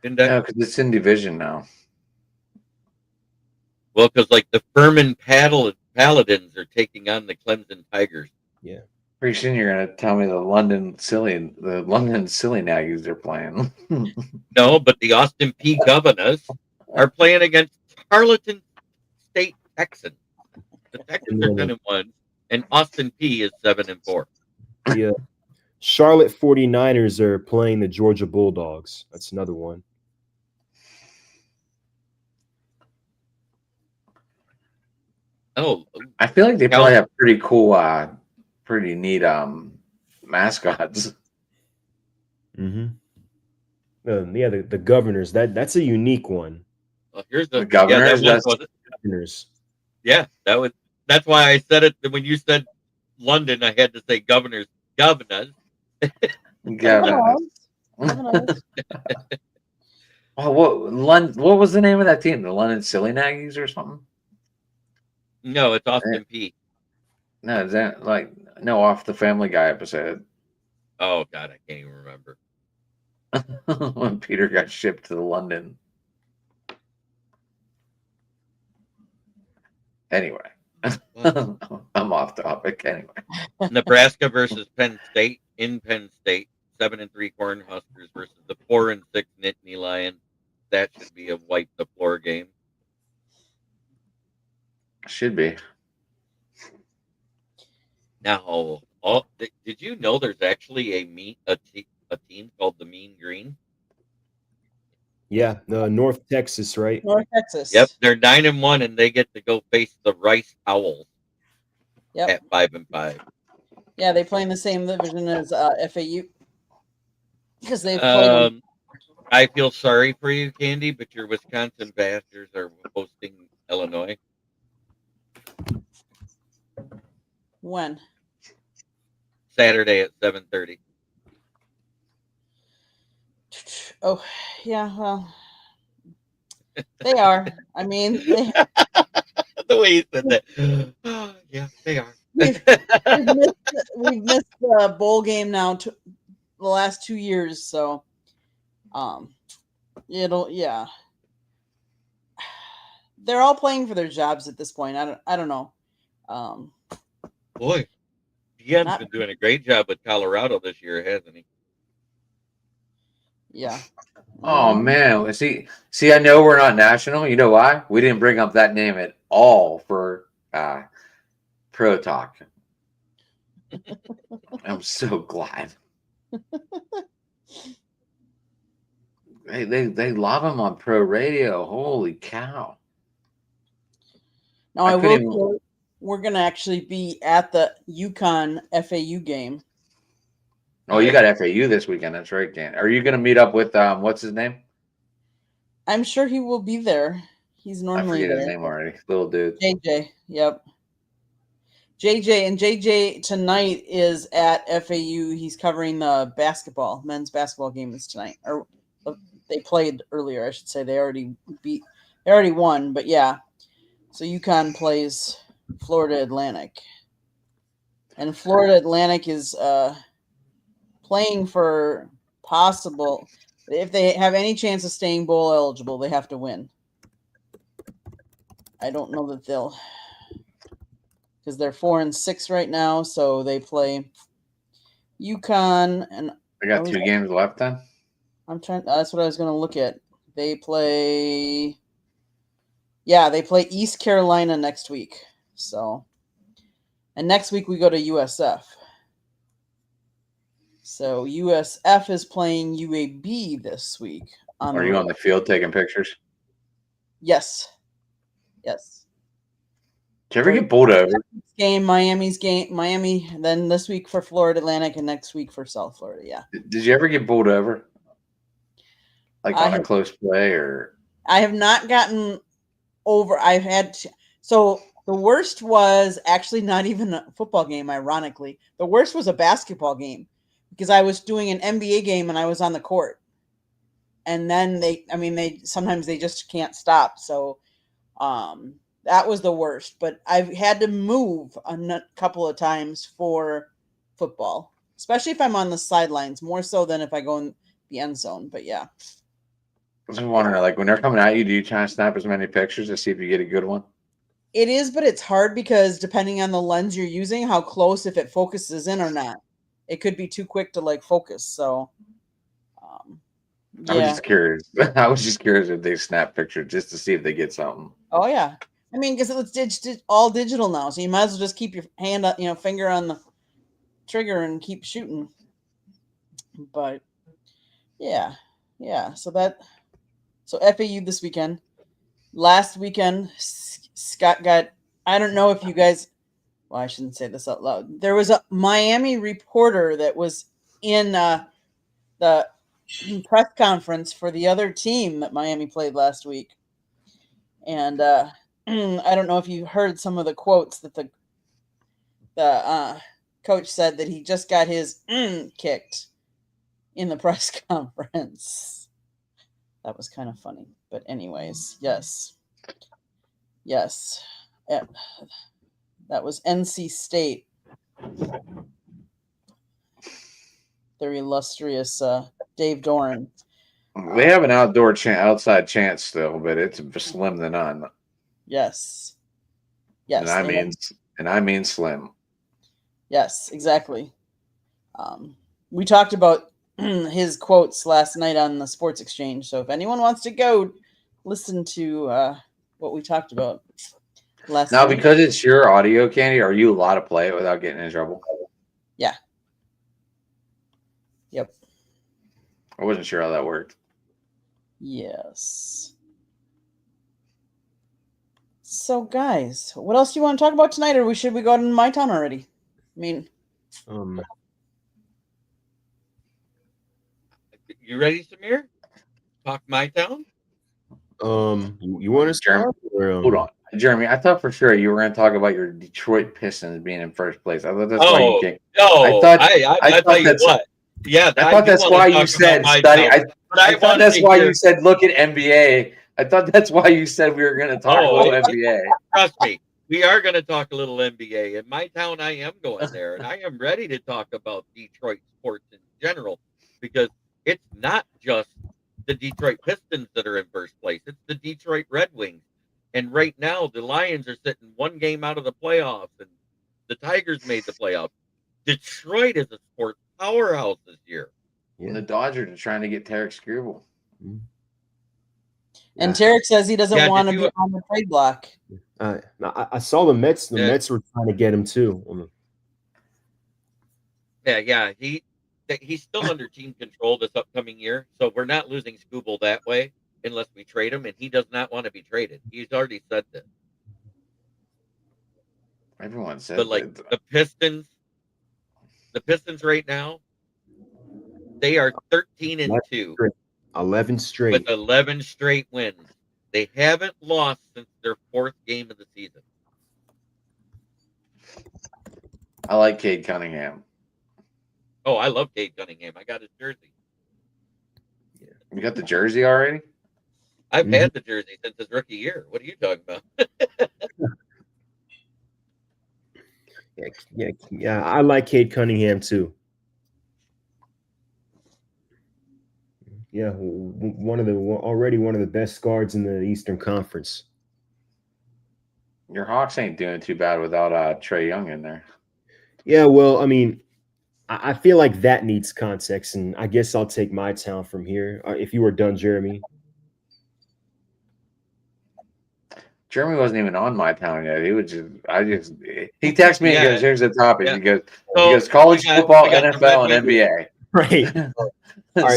index? No, because it's in division now. Well, because like the Furman Paladins are taking on the Clemson Tigers. Yeah. Pretty soon you're going to tell me the London Silly Naggies are playing. No, but the Austin P Governors are playing against Tarleton State Texans. The Texans are 10-1, and Austin P is 7-4. Yeah. Charlotte 49ers are playing the Georgia Bulldogs. That's another one. Oh, I feel like they probably have pretty cool, pretty neat mascots. Mm-hmm. Yeah, the Governors. That's a unique one. Well, here's the Governors. Yeah, Governors. Yeah, that's why I said it when you said London. I had to say Governors. Governors. Governors. Oh, what was the name of that team? The London Silly Naggies or something? No, it's Austin P. No, is that off the Family Guy episode? Oh God, I can't even remember. When Peter got shipped to London. Anyway, I'm off topic. Anyway, Nebraska versus Penn State in Penn State. 7-3 Cornhuskers versus the 4-6 Nittany Lions. That should be a wipe the floor game. Should be. Now, did you know there's actually a team called the Mean Green? Yeah, North Texas, right? North Texas. Yep, they're 9-1, and they get to go face the Rice Owls. Yep. At 5-5. Yeah, they play in the same division as FAU. Because they played. I feel sorry for you, Candy, but your Wisconsin Badgers are hosting Illinois. When? Saturday at 7:30. Oh, yeah, well, they are. I mean, the way you said that. Oh, yeah, they are. We've missed the bowl game now the last 2 years, so yeah. They're all playing for their jobs at this point. I don't know. Boy, Deion's been doing a great job with Colorado this year, hasn't he? Yeah. Oh man, see, I know we're not national. You know why? We didn't bring up that name at all for Pro Talk. I'm so glad. They love him on Pro Radio. Holy cow! Now I will say we're gonna actually be at the UConn FAU game. Oh, you got FAU this weekend. That's right, Dan. Are you going to meet up with what's his name? I'm sure he will be there. He's normally I forget there. his name already. Little dude. JJ. Yep. JJ tonight is at FAU. He's covering the men's basketball game is tonight. Or they played earlier, I should say. They already won, but yeah. So UConn plays Florida Atlantic. And Florida Atlantic is playing for possible, if they have any chance of staying bowl eligible, they have to win. I don't know that they'll, because they're 4-6 right now, so they play UConn, and They got 2 games left then. That's what I was going to look at. They play East Carolina next week. So, and next week we go to USF. So USF is playing UAB this week. Are you on the field taking pictures? Yes. Did you ever get pulled over? Miami's game, Miami, then this week for Florida Atlantic and next week for South Florida. Yeah. Did you ever get pulled over? Like on a close play or? I have not gotten over. So the worst was actually not even a football game, ironically. The worst was a basketball game because I was doing an NBA game and I was on the court. And then they sometimes they just can't stop. So that was the worst. But I've had to move a couple of times for football, especially if I'm on the sidelines, more so than if I go in the end zone. But yeah. I was wondering, like, when they're coming at you, do you try and snap as many pictures to see if you get a good one? It is, but it's hard because depending on the lens you're using, how close, if it focuses in or not, it could be too quick to like focus. So, I was just curious. I was just curious if they snap pictures just to see if they get something. Oh yeah, I mean, because it's all digital now, so you might as well just keep your hand, finger on the trigger and keep shooting. But yeah. So FAU this weekend. Last weekend, Scott got, I don't know if you guys, well, I shouldn't say this out loud. There was a Miami reporter that was in the press conference for the other team that Miami played last week. And I don't know if you heard some of the quotes that the coach said that he just got his kicked in the press conference. That was kind of funny. But anyways, yes. That was NC State. Their illustrious Dave Doran. They have an outside chance still, but it's slim to none. Yes. And I mean slim. Yes, exactly. We talked about his quotes last night on the Sports Exchange. So if anyone wants to go listen to what we talked about last night. Because it's your audio, Candy, are you allowed to play it without getting in trouble? Yeah. Yep. I wasn't sure how that worked. Yes. So, guys, what else do you want to talk about tonight, or should we go to my town already? I mean, you ready, Samir? Talk my town. You want to start? Hold on, Jeremy. I thought for sure you were going to talk about your Detroit Pistons being in first place. I thought that's why you came. No, I tell you what. Yeah, I thought that's why you said study. I thought that's why you said look at NBA. I thought that's why you said we were going to talk a little NBA. Trust me, we are going to talk a little NBA. In my town, I am going there, and I am ready to talk about Detroit sports in general because it's not just the Detroit Pistons that are in first place. It's the Detroit Red Wings. And right now, the Lions are sitting one game out of the playoffs, and the Tigers made the playoffs. Detroit is a sports powerhouse this year. Yeah. And the Dodgers are trying to get Tarek Skubal. Mm-hmm. And Tarek says he doesn't want to be on the trade block. I saw the Mets. The Mets were trying to get him too. Yeah. He's still under team control this upcoming year, so we're not losing Skubal that way unless we trade him, and he does not want to be traded. He's already said this. Everyone said but like the Pistons right now, they are 13-2. 11 straight. With 11 straight wins. They haven't lost since their fourth game of the season. I like Cade Cunningham. Oh, I love Cade Cunningham. I got his jersey. You got the jersey already? I've had the jersey since his rookie year. What are you talking about? Yeah. I like Cade Cunningham too. Yeah, one of the best guards in the Eastern Conference. Your Hawks ain't doing too bad without Trae Young in there. Yeah, well, I mean, I feel like that needs context, and I guess I'll take my town from here. If you were done, Jeremy. Jeremy wasn't even on my town yet. He texted me and goes, "Here's the topic." Yeah. He goes, college football, NFL, and NBA. Right.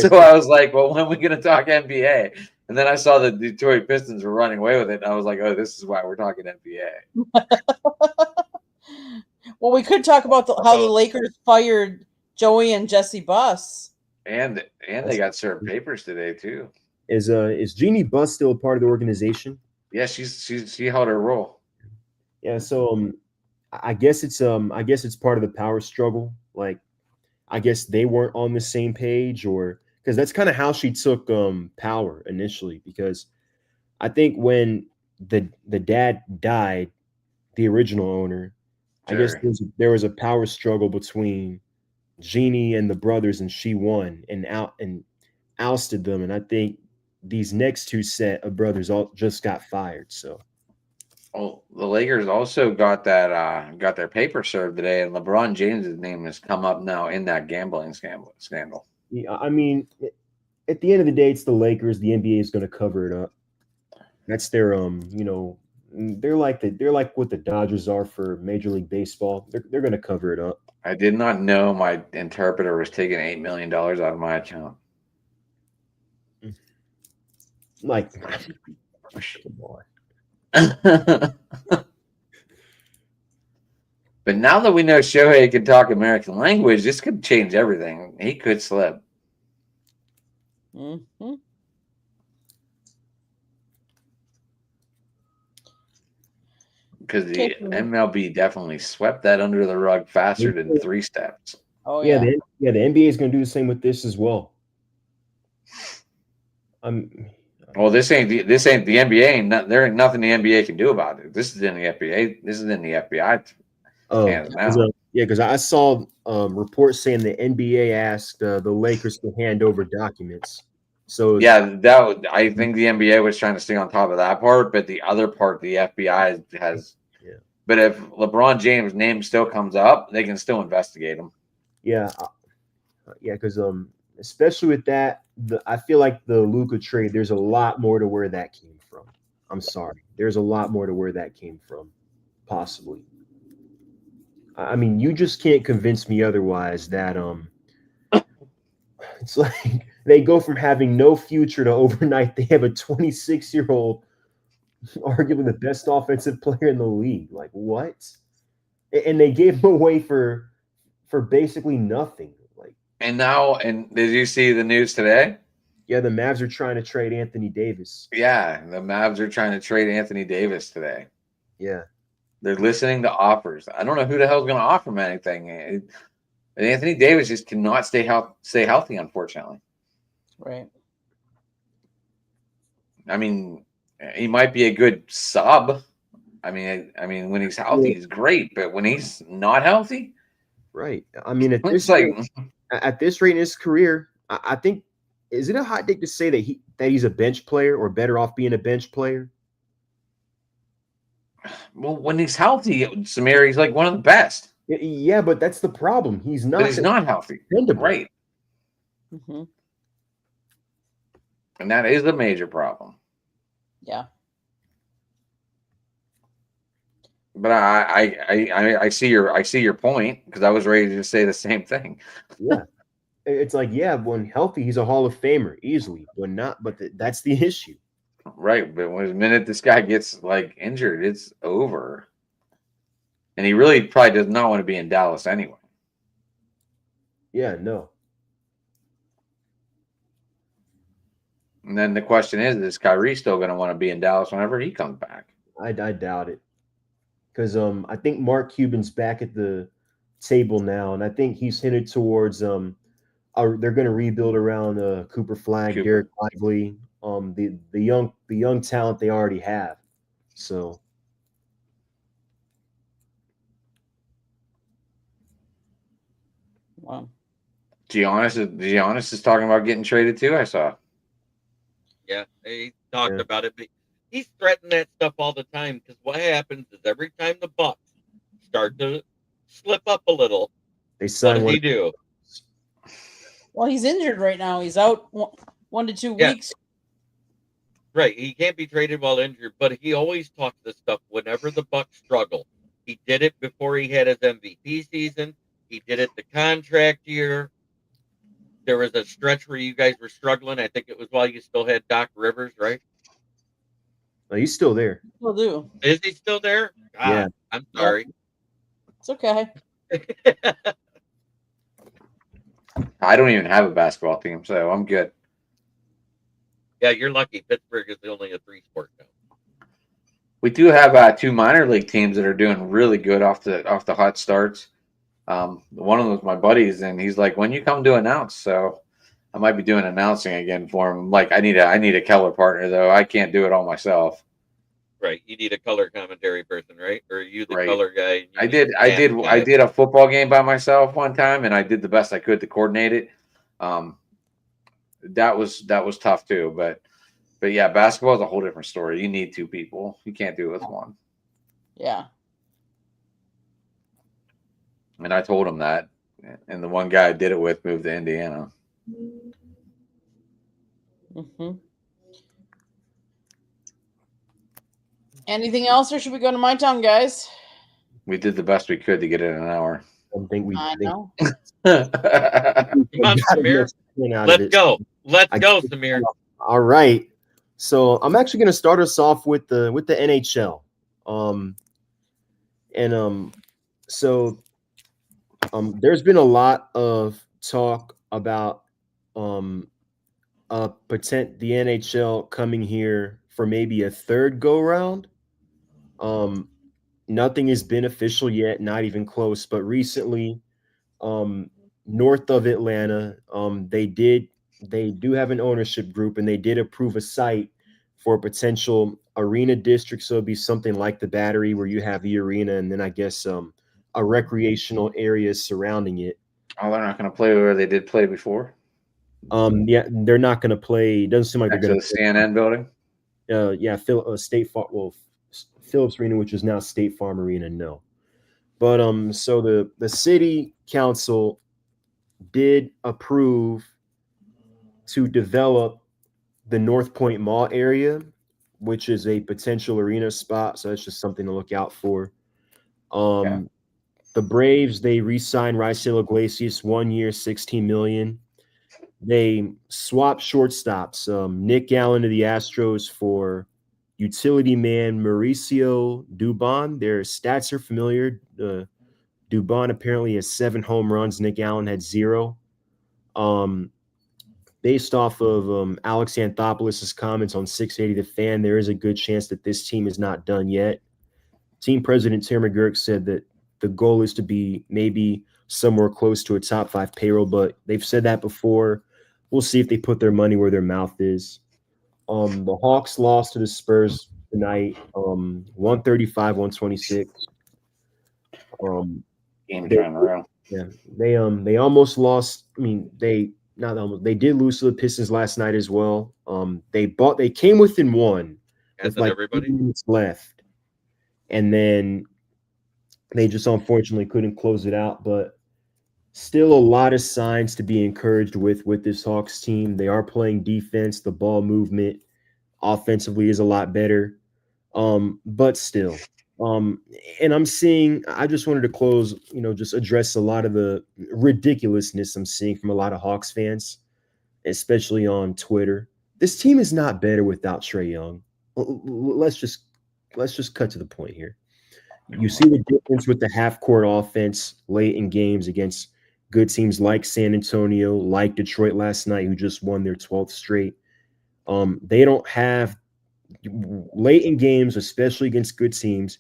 So I was like, well, when are we going to talk NBA? And then I saw the Detroit Pistons were running away with it. And I was like, oh, this is why we're talking NBA. Well, we could talk about how the Lakers fired Joey and Jesse Buss. And they got served papers today too. Is Jeannie Buss still a part of the organization? Yeah, she held her role. Yeah, so I guess it's part of the power struggle. Like, I guess they weren't on the same page, or because that's kind of how she took power initially. Because I think when the dad died, the original owner, Jerry. I guess there was a power struggle between Jeannie and the brothers, and she won and ousted them. And I think these next two set of brothers all just got fired. So. Oh, the Lakers also got their paper served today, and LeBron James' name has come up now in that gambling scandal. Yeah, I mean, at the end of the day, it's the Lakers. The NBA is going to cover it up. That's their they're like what the Dodgers are for Major League Baseball. They're going to cover it up. I did not know my interpreter was taking $8 million out of my account. Like, come on. But now that we know Shohei can talk American language, this could change everything. He could slip. Mm-hmm. Because the MLB definitely swept that under the rug faster than 3 steps. Oh yeah. The NBA is going to do the same with this as well. Well, this ain't the NBA. There ain't nothing the NBA can do about it. This is in the FBI. This is in the FBI. Because I saw reports saying the NBA asked the Lakers to hand over documents. So yeah, I think the NBA was trying to stay on top of that part, but the other part, the FBI has. Yeah. But if LeBron James' name still comes up, they can still investigate him. Yeah, because especially with that, I feel like the Luka trade. There's a lot more to where that came from. I'm sorry, there's a lot more to where that came from, possibly. I mean, you just can't convince me otherwise that it's like they go from having no future to overnight they have a 26-year-old, arguably the best offensive player in the league. Like, what? And they gave him away for basically nothing. Like, and did you see the news today? Yeah, the Mavs are trying to trade Anthony Davis. Yeah, the Mavs are trying to trade Anthony Davis today. Yeah. They're listening to offers. I don't know who the hell's going to offer him anything. Anthony Davis just cannot stay healthy, unfortunately. Right. I mean, he might be a good sub. I mean, when he's healthy, he's great. But when he's not healthy, right? I mean, at this rate in his career, I think, is it a hot take to say that he's a bench player or better off being a bench player? Well, when he's healthy, Samir, he's like one of the best. Yeah, but that's the problem. He's not. But he's not healthy. Dependable. Right. Mm-hmm. And that is a major problem. Yeah. But I see your point, because I was ready to say the same thing. Yeah. It's like, yeah, when healthy, he's a Hall of Famer easily. When not, but that's the issue. Right, but when the minute this guy gets injured, it's over. And he really probably does not want to be in Dallas anyway. Yeah, no. And then the question is Kyrie still going to want to be in Dallas whenever he comes back? I doubt it. because I think Mark Cuban's back at the table now, and I think he's hinted towards they're going to rebuild around Cooper Flag, Derek Lively, the young talent they already have. So Wow. Giannis is talking about getting traded too. I saw. Yeah, he talked about it, but he's threatened that stuff all the time. Because what happens is every time the Bucks start to slip up a little, they sign what does he do? Well, he's injured right now. He's out 1 to 2 weeks. Right, he can't be traded while injured, but he always talks this stuff whenever the Bucks struggle. He did it before he had his MVP season. He did it the contract year. There was a stretch where you guys were struggling. I think it was while you still had Doc Rivers, right? Oh, he's still there. Still do. Is he still there? God, Yeah. I'm sorry. It's okay. I don't even have a basketball team, so I'm good. Yeah, you're lucky. Pittsburgh is only a 3-sport town. We do have 2 minor league teams that are doing really good off the hot starts. One of them was my buddies, and he's like, "When you come to announce," so I might be doing announcing again for him. Like, I need a color partner though. I can't do it all myself. Right, you need a color commentary person, right? Or are you the Right. color guy? I did a football game by myself one time, and I did the best I could to coordinate it. That was tough too, but yeah, basketball is a whole different story. You need 2 people. You can't do it with one. Yeah. And I told him that, and the one guy I did it with moved to Indiana. Mm-hmm. Anything else, or should we go to my town, guys? We did the best we could to get it in an hour. I know. Come on, Samir. Let's go. Let's go, Samir. All right. So I'm actually going to start us off with the NHL. There's been a lot of talk about the NHL coming here for maybe a third go round. Nothing has been official yet, not even close. But recently, north of Atlanta, they do have an ownership group, and they did approve a site for a potential arena district. So it'd be something like the Battery, where you have the arena, and then I guess a recreational area surrounding it. Oh, they're not going to play where they did play before. Yeah, they're not going to play. It doesn't seem like they're going to the CNN building. State Farm. Well, Phillips Arena, which is now State Farm Arena. No, but so the city council did approve to develop the North Point Mall area, which is a potential arena spot. So that's just something to look out for. The Braves, they re-signed Raisel Iglesias 1 year, $16 million. They swapped shortstops. Nick Allen to the Astros for utility man Mauricio Dubon. Their stats are familiar. Dubon apparently has 7 home runs. Nick Allen had 0. Based off of Alex Anthopoulos' comments on 680 The Fan, there is a good chance that this team is not done yet. Team president Tim McGurk said that the goal is to be maybe somewhere close to a top 5 payroll, but they've said that before. We'll see if they put their money where their mouth is. The Hawks lost to the Spurs tonight, 135-126. Game time around. Yeah, they almost lost. I mean, they did lose to the Pistons last night as well. They came within 1 with like 2 minutes left, and then they just unfortunately couldn't close it out. But still, a lot of signs to be encouraged with this Hawks team. They are playing defense. The ball movement offensively is a lot better, but still. And I just wanted to close, just address a lot of the ridiculousness I'm seeing from a lot of Hawks fans, especially on Twitter. This team is not better without Trae Young. Let's just cut to the point here. You see the difference with the half-court offense late in games against good teams like San Antonio, like Detroit last night, who just won their 12th straight. They don't have late in games, especially against good teams.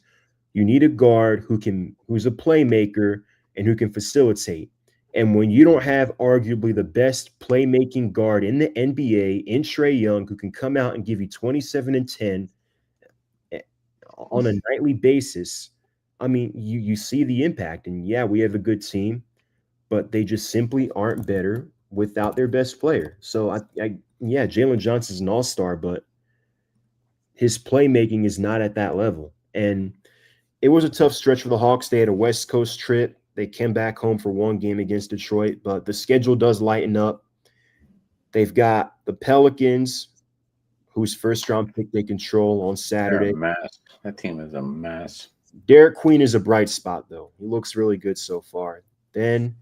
You need a guard who's a playmaker and who can facilitate. And when you don't have arguably the best playmaking guard in the NBA in Trae Young, who can come out and give you 27 and 10 on a nightly basis, I mean, you see the impact. And yeah, we have a good team, but they just simply aren't better without their best player. So yeah, Jalen Johnson's an all-star, but his playmaking is not at that level. And it was a tough stretch for the Hawks. They had a West Coast trip. They came back home for one game against Detroit, but the schedule does lighten up. They've got the Pelicans, whose first-round pick they control on Saturday. They're a mess. That team is a mess. Derek Queen is a bright spot, though. He looks really good so far. Then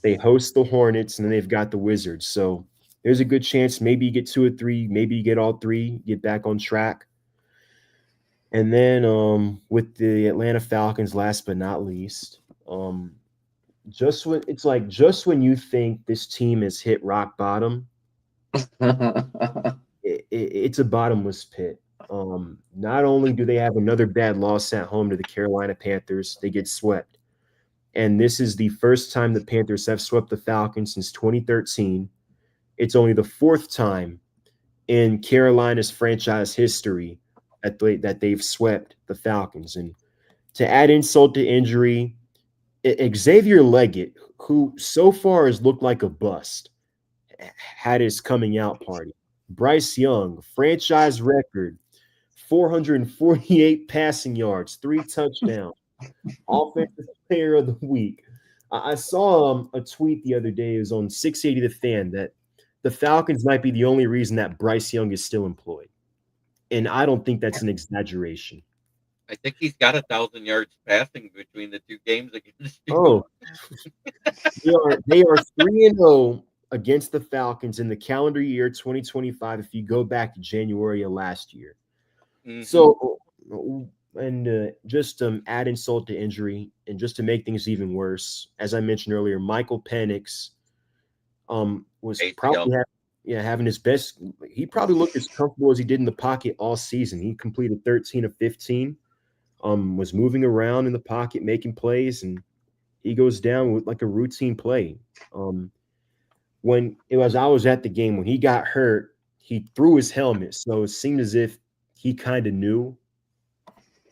they host the Hornets, and then they've got the Wizards. So there's a good chance maybe you get 2 or 3, maybe you get all 3, get back on track. And then with the Atlanta Falcons, last but not least, just when you think this team has hit rock bottom, it's a bottomless pit. Not only do they have another bad loss at home to the Carolina Panthers, they get swept. And this is the first time the Panthers have swept the Falcons since 2013. It's only the 4th time in Carolina's franchise history that they've swept the Falcons. And to add insult to injury, Xavier Leggett, who so far has looked like a bust, had his coming out party. Bryce Young, franchise record, 448 passing yards, 3 touchdowns, offensive player of the week. I saw a tweet the other day. It was on 680 The Fan that the Falcons might be the only reason that Bryce Young is still employed. And I don't think that's an exaggeration. I think he's got 1,000 yards passing between the 2 games against you. Oh, they are 3-0 against the Falcons in the calendar year 2025 if you go back to January of last year. Mm-hmm. So, and just add insult to injury, and just to make things even worse, as I mentioned earlier, Michael Penix was probably having his best. He probably looked as comfortable as he did in the pocket all season. He completed 13 of 15, was moving around in the pocket, making plays, and he goes down with like a routine play. When I was at the game, when he got hurt, he threw his helmet. So it seemed as if he kind of knew.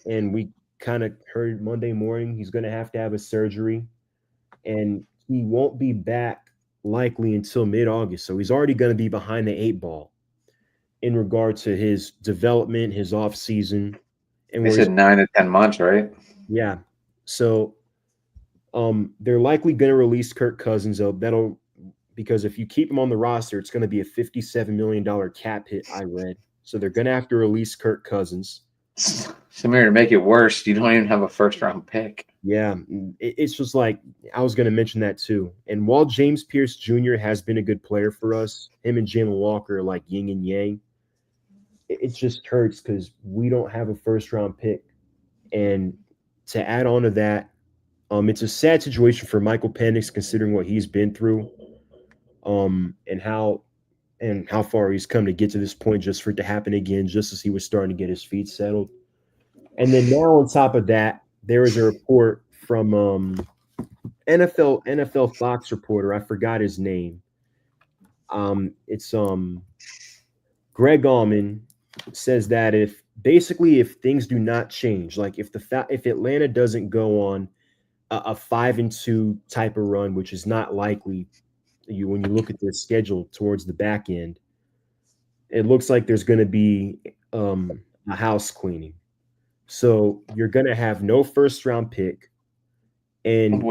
And we kind of heard Monday morning he's going to have a surgery. And he won't be back likely until mid-August. So he's already going to be behind the 8 ball in regard to his development, his off season. And they said 9 to 10 months, right? Yeah. So they're likely going to release Kirk Cousins. Because if you keep him on the roster, it's going to be a $57 million cap hit, I read. So they're going to have to release Kirk Cousins. Samir, to make it worse, you don't even have a first-round pick. Yeah, it's just like I was going to mention that too. And while James Pierce Jr. has been a good player for us, him and Jalen Walker are like yin and yang. It just hurts because we don't have a first-round pick. And to add on to that, it's a sad situation for Michael Penix considering what he's been through. And how far he's come to get to this point, just for it to happen again, just as he was starting to get his feet settled. And then now on top of that, there is a report from NFL Fox reporter. I forgot his name. It's Greg Allman says that if things do not change, like if Atlanta doesn't go on a 5-2 type of run, which is not likely. When you look at their schedule towards the back end, it looks like there's going to be a house cleaning. So you're going to have no first-round pick. And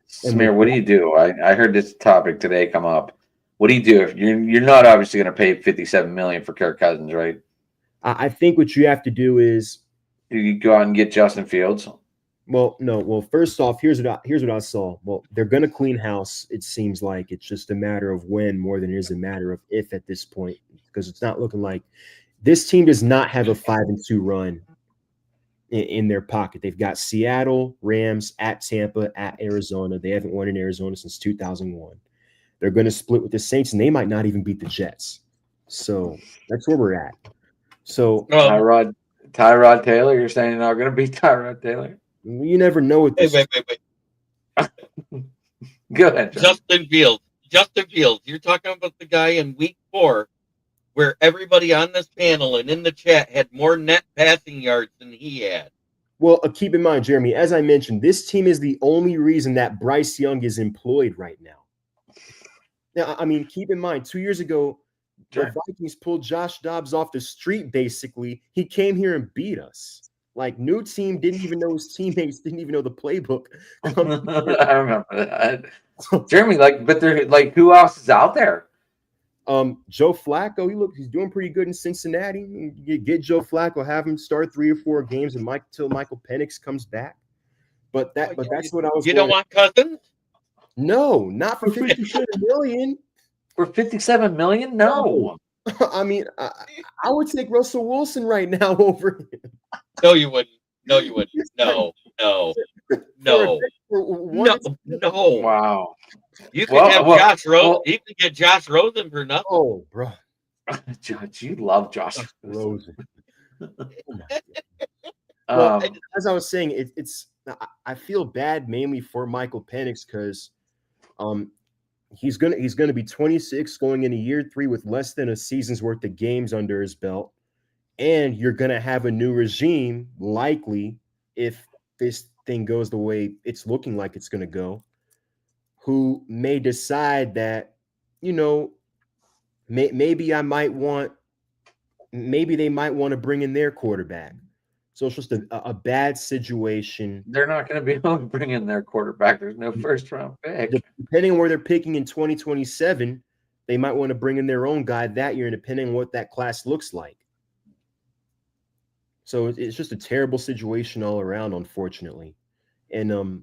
Samir, what do you do? I heard this topic today come up. What do you do if you're not obviously going to pay $57 million for Kirk Cousins, right? I think what you have to do is you go out and get Justin Fields. Well, no. Well, first off, here's what I saw. Well, they're going to clean house. It seems like it's just a matter of when more than it is a matter of if at this point, because it's not looking like this team does not have a 5-2 run in their pocket. They've got Seattle, Rams, at Tampa, at Arizona. They haven't won in Arizona since 2001. They're going to split with the Saints, and they might not even beat the Jets. So that's where we're at. So, Rod, Tyrod Taylor. You're saying you're not going to beat Tyrod Taylor? You never know with this. Wait. Go ahead, John. Justin Fields. You're talking about the guy in week 4 where everybody on this panel and in the chat had more net passing yards than he had. Well, keep in mind, Jeremy, as I mentioned, this team is the only reason that Bryce Young is employed right now. Now, I mean, keep in mind, 2 years ago, the Vikings pulled Josh Dobbs off the street, basically. He came here and beat us. Like, new team didn't even know his teammates, didn't even know the playbook. I remember that. Jeremy, but they're like, who else is out there? Joe Flacco, he's doing pretty good in Cincinnati. You get Joe Flacco, have him start 3 or 4 games until Michael Penix comes back. But that's what I was. You don't want Cousins? No, not for 57 million. For 57 million? No. I mean, I would take Russell Wilson right now over him. No, you wouldn't. No. Wow. You could have Josh Rosen. You could get Josh Rosen for nothing. Oh, bro. Judge, you love Josh Rosen. Well, as I was saying, I feel bad mainly for Michael Penix because he's gonna be 26 going into year 3 with less than a season's worth of games under his belt, and you're gonna have a new regime likely if this thing goes the way it's looking like it's gonna go, who may decide that, maybe they might want to bring in their quarterback. So it's just a bad situation. They're not going to be able to bring in their quarterback. There's no first-round pick. Depending on where they're picking in 2027, they might want to bring in their own guy that year, and depending on what that class looks like. So it's just a terrible situation all around, unfortunately. And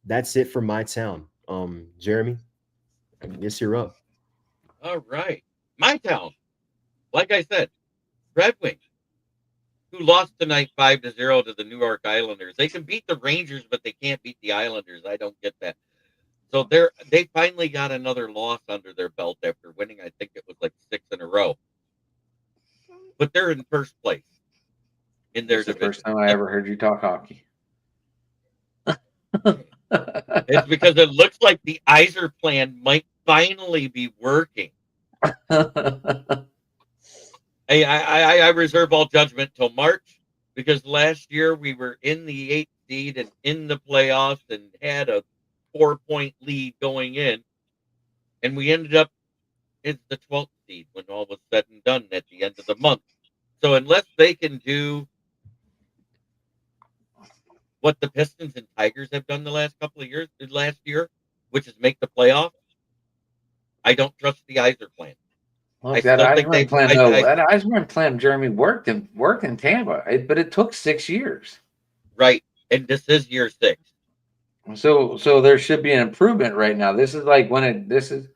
that's it for my town. Jeremy, I guess you're up. All right. My town. Like I said, Red Wings, who lost tonight 5-0 to the New York Islanders. They can beat the Rangers, but they can't beat the Islanders. I don't get that. So they finally got another loss under their belt after winning, I think it was like 6 in a row. But they're in first place in their division. It's the first time I ever heard you talk hockey. It's because it looks like the Iser plan might finally be working. I reserve all judgment till March because last year we were in the 8th seed and in the playoffs and had a 4-point lead going in, and we ended up in the 12th seed when all was said and done at the end of the month. So unless they can do what the Pistons and Tigers have done the last year, which is make the playoffs, I don't trust the Iser plan. Look, that Eisman plan, Jeremy, worked in Tampa, but it took 6 years. Right, and this is year 6. So there should be an improvement right now. This is like this is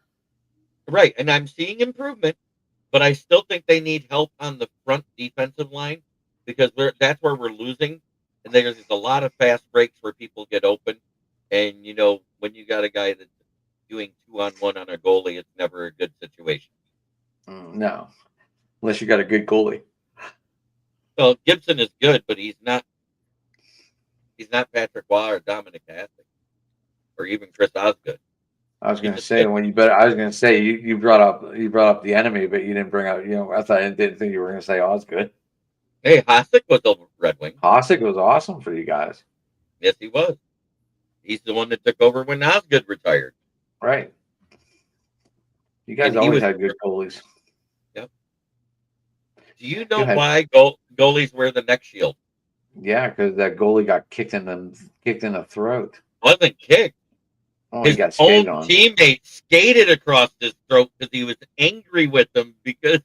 right, and I'm seeing improvement, but I still think they need help on the front defensive line because that's where we're losing, and there's a lot of fast breaks where people get open, and when you got a guy that's doing 2-on-1 on a goalie, it's never a good situation. No, unless you got a good goalie. Well, Gibson is good, but he's not Patrick Waugh or Dominic Hasek or even Chris Osgood. I was going to say you brought up the enemy, but you didn't bring up I didn't think you were going to say Osgood. Hey, Hasek was a Red Wing. Hasek was awesome for you guys. Yes, he was. He's the one that took over when Osgood retired. Right. You guys always had good goalies. Yep. Do you know why goalies wear the neck shield? Yeah, because that goalie got kicked in the throat. Wasn't kicked. Oh, his he got skated own on. Teammate skated across his throat because he was angry with them because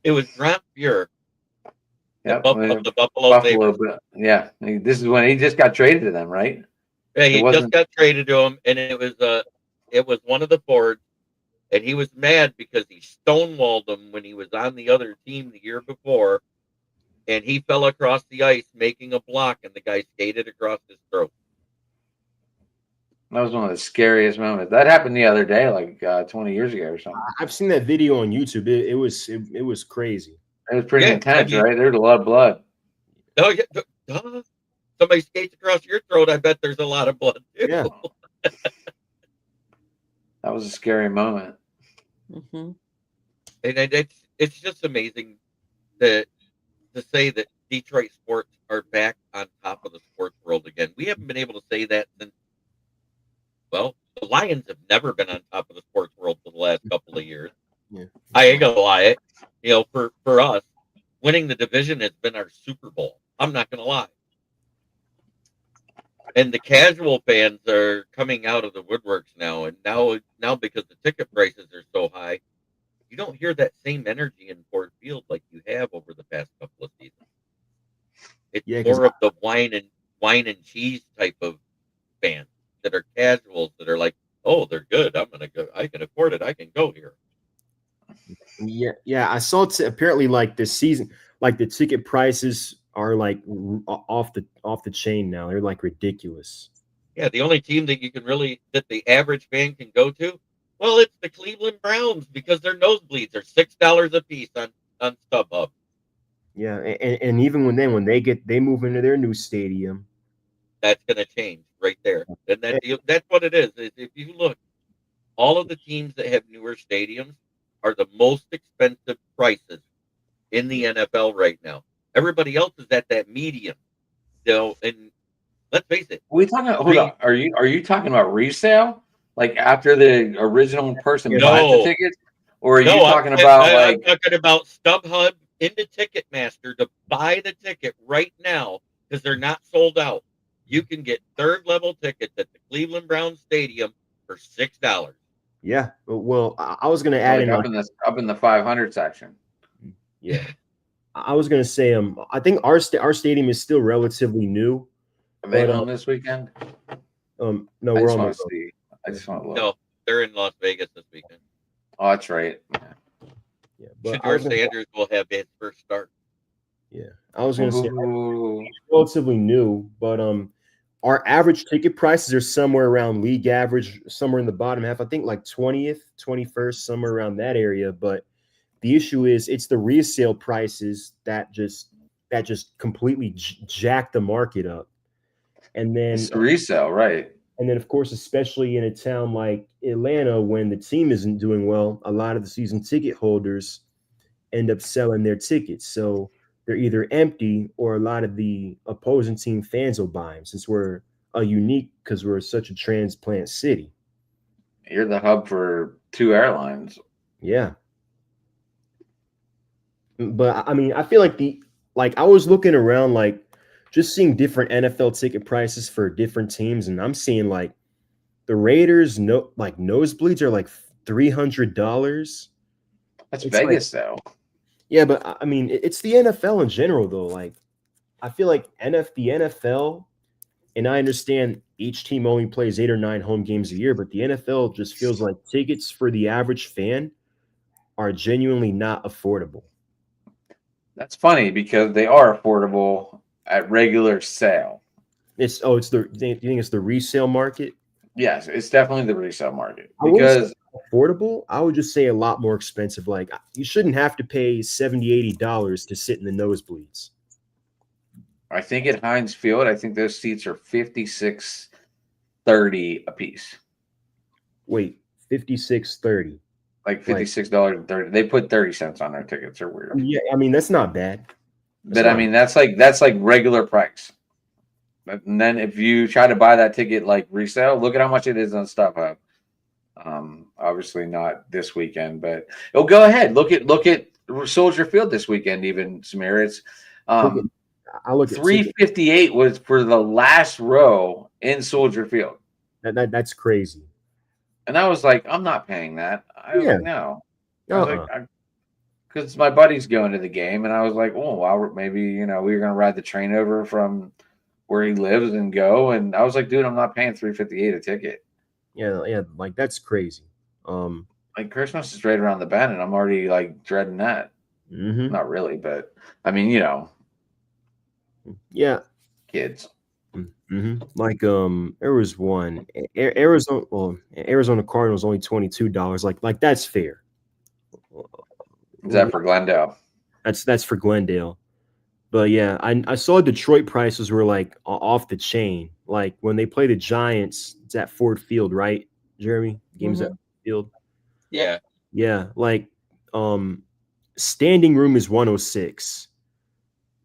it was Grant Fuhr. Yep, the Buffalo Sabres. Yeah, this is when he just got traded to them, right? Yeah, he just got traded to him, and it was one of the forwards, and he was mad because he stonewalled him when he was on the other team the year before, and he fell across the ice making a block, and the guy skated across his throat. That was one of the scariest moments. That happened the other day, like 20 years ago or something. I've seen that video on YouTube. It was crazy. It was pretty intense, right? There's a lot of blood. No, somebody skates across your throat. I bet there's a lot of blood too. Yeah. That was a scary moment. Mm-hmm. And it's just amazing to say that Detroit sports are back on top of the sports world again. We haven't been able to say that since, well, the Lions have never been on top of the sports world for the last couple of years. Yeah. I ain't gonna lie, for us, winning the division has been our Super Bowl. I'm not gonna lie. And the casual fans are coming out of the woodworks now, and now because the ticket prices are so high, you don't hear that same energy in Ford Field like you have over the past couple of seasons. It's more of the wine and cheese type of fans that are casuals that are like, oh, they're good. I'm gonna go. I can afford it. I can go here. Yeah. I saw apparently like this season, like the ticket prices are like off the chain now. They're like ridiculous. Yeah, the only team that that the average fan can go to, well, it's the Cleveland Browns because their nosebleeds are $6 a piece on StubHub. Yeah, and even when they move into their new stadium, that's going to change right there. And that's what it is. If you look, all of the teams that have newer stadiums are the most expensive prices in the NFL right now. Everybody else is at that medium. And let's face it. Hold on. Are you talking about resale? Like after the original person buys the tickets? Or are you talking about I'm talking about StubHub into Ticketmaster to buy the ticket right now because they're not sold out. You can get third level tickets at the Cleveland Browns Stadium for $6. Yeah. Well, I was gonna add up in the 500 section. Yeah. I was gonna say I think our stadium is still relatively new. Are they home this weekend? No, we're on the road. I just want to look. No, they're in Las Vegas this weekend. Oh, that's right. Yeah, but Shedeur Sanders will have his first start. Yeah, I was gonna say relatively new, but our average ticket prices are somewhere around league average, somewhere in the bottom half. I think like 20th, 21st, somewhere around that area. But the issue is it's the resale prices that just completely jack the market up. And then it's the resale, right? And then, of course, especially in a town like Atlanta, when the team isn't doing well, a lot of the season ticket holders end up selling their tickets. So they're either empty or a lot of the opposing team fans will buy them since we're because we're such a transplant city. You're the hub for 2 airlines. Yeah. But I mean, I feel like I was looking around, like just seeing different NFL ticket prices for different teams. And I'm seeing like the Raiders, nosebleeds are like $300. That's Vegas, though. Yeah, but I mean, it's the NFL in general, though. Like, I feel like the NFL, and I understand each team only plays 8 or 9 home games a year, but the NFL just feels like tickets for the average fan are genuinely not affordable. That's funny because they are affordable at regular sale. Do you think it's the resale market? Yes, it's definitely the resale market because affordable. I would just say a lot more expensive. Like you shouldn't have to pay $70-$80 to sit in the nosebleeds. I think at Heinz Field, I think those seats are $56.30 a piece. Wait, $56.30. Like $56.30. They put 30 cents on their tickets. They're weird. Yeah, I mean that's not bad. But I mean that's like regular price. And then if you try to buy that ticket like resale, look at how much it is on StubHub. Obviously not this weekend, but go ahead. Look at Soldier Field this weekend. Even Samir, it's I look at $358 was for the last row in Soldier Field. That's crazy. And I was like, I'm not paying that. I was like, no. Uh-uh. Because my buddy's going to the game, and I was like, oh, well, maybe we were gonna ride the train over from where he lives and go. And I was like, dude, I'm not paying $358 a ticket. Yeah, like that's crazy. Like Christmas is right around the bend, and I'm already like dreading that. Mm-hmm. Not really, but I mean, yeah, kids. Mm-hmm. Like there was one Arizona Cardinals only $22. Like that's fair. Is that for Glendale? That's for Glendale. But yeah, I saw Detroit prices were like off the chain. Like when they play the Giants, it's at Ford Field, right, Jeremy? The game's at Field. Yeah. Yeah, like standing room is 106.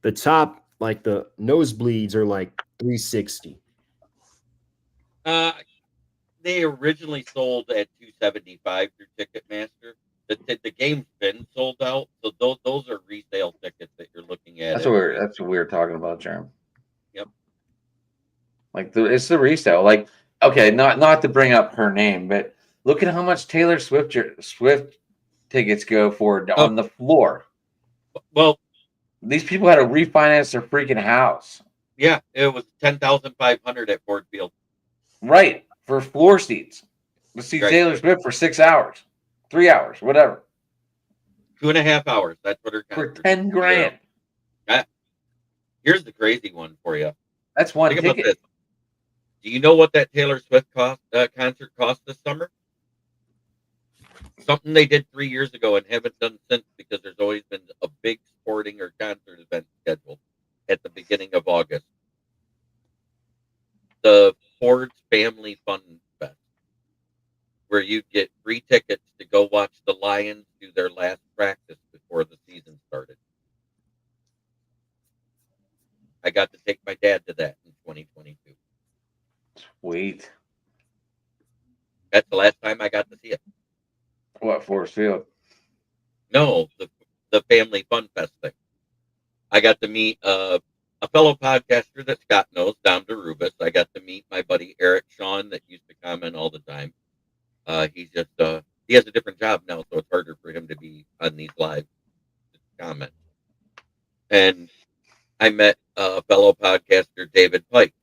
The top, like the nosebleeds are like 360. They originally sold at 275 through Ticketmaster. The game's been sold out, so those are resale tickets that you're looking at. That's what we were talking about, Jeremy. Yep. Like it's the resale. Like, okay, not to bring up her name, but look at how much Taylor Swift tickets go for on the floor. Well, these people had to refinance their freaking house. Yeah, it was 10,500 at Ford Field. Right, for floor seats. Let's see Taylor Swift for 6 hours, 3 hours, whatever. 2.5 hours. That's what her for $10,000. Yeah. Here's the crazy one for you. That's one Think ticket. about this. Do you know what that Taylor Swift concert cost this summer? Something they did 3 years ago and haven't done since because there's always been a big sporting or concert event scheduled at the beginning of August. The Ford's Family Fun Fest, where you get free tickets to go watch the Lions do their last practice before the season started. I got to take my dad to that in 2022. Sweet. That's the last time I got to see it. What, Forest Field? No, the Family Fun Fest thing. I got to meet a fellow podcaster that Scott knows, Dom DeRubis. I got to meet my buddy Eric Sean that used to comment all the time. He's just he has a different job now, so it's harder for him to be on these live comments. And I met a fellow podcaster, David Pike.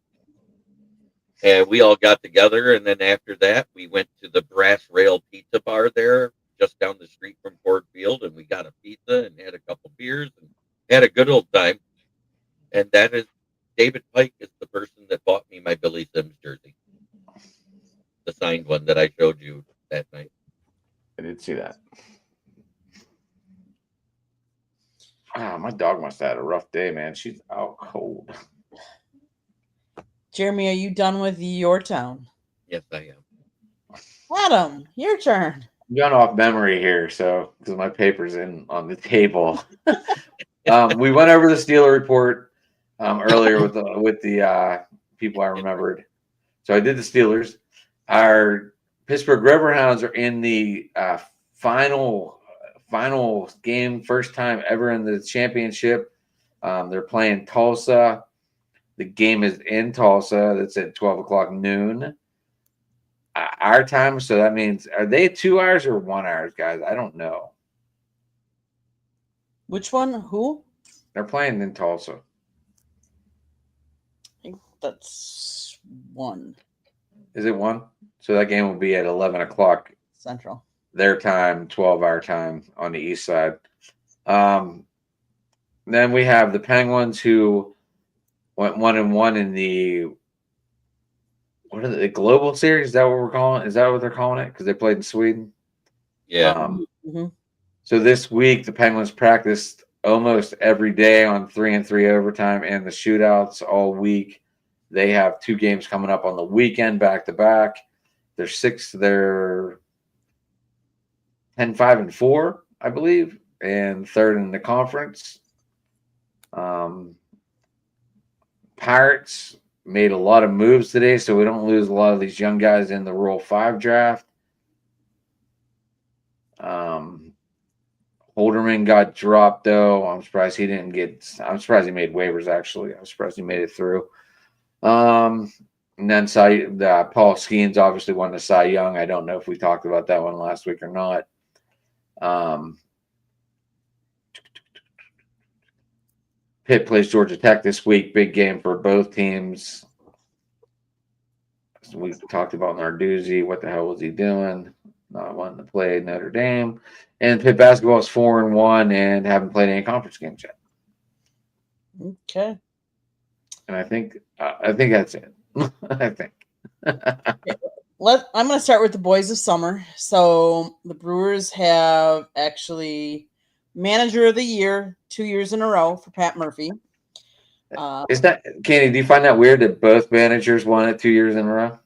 And we all got together, and then after that, we went to the Brass Rail Pizza Bar there, just down the street from Ford Field, and we got a pizza and had a couple beers and had a good old time. And that is David Pike is the person that bought me my Billy Sims jersey, the signed one that I showed you that night. I did see that. My dog must have had a rough day, man. She's out cold. Jeremy, are you done with your town? Yes, I am. Adam, your turn. I'm going off memory here, so because my paper's in on the table. We went over the Steeler report earlier with the people I remembered. So I did the Steelers. Our Pittsburgh Riverhounds are in the final game, first time ever in the championship. They're playing Tulsa. The game is in Tulsa. That's at 12 o'clock noon. Our time, so that means, are they 2 hours or 1 hour, guys? I don't know. Which one? Who? They're playing in Tulsa. I think that's 1. Is it 1? So that game will be at 11 o'clock Central. Their time, 12 hour time on the east side. Then we have the Penguins who went 1-1 in the the Global Series? Is that what we're calling? Is that what they're calling it? Because they played in Sweden. Yeah. So this week the Penguins practiced almost every day on 3-3 overtime and the shootouts all week. They have 2 games coming up on the weekend back to back. They're 10-5-4, I believe, and 3rd in the conference. Pirates made a lot of moves today, so we don't lose a lot of these young guys in the Rule 5 draft. Holderman got dropped, though. I'm surprised he didn't get – I'm surprised he made waivers, actually. I'm surprised he made it through. And then Paul Skeens obviously won the Cy Young. I don't know if we talked about that one last week or not. Pitt plays Georgia Tech this week. Big game for both teams. We talked about Narduzzi. What the hell was he doing? Not wanting to play Notre Dame. And Pitt basketball is 4-1 and haven't played any conference games yet. Okay. And I think that's it. I think. I'm going to start with the boys of summer. So the Brewers have actually manager of the year 2 years in a row for Pat Murphy. Is that, Kenny, do you find that weird that both managers won it 2 years in a row?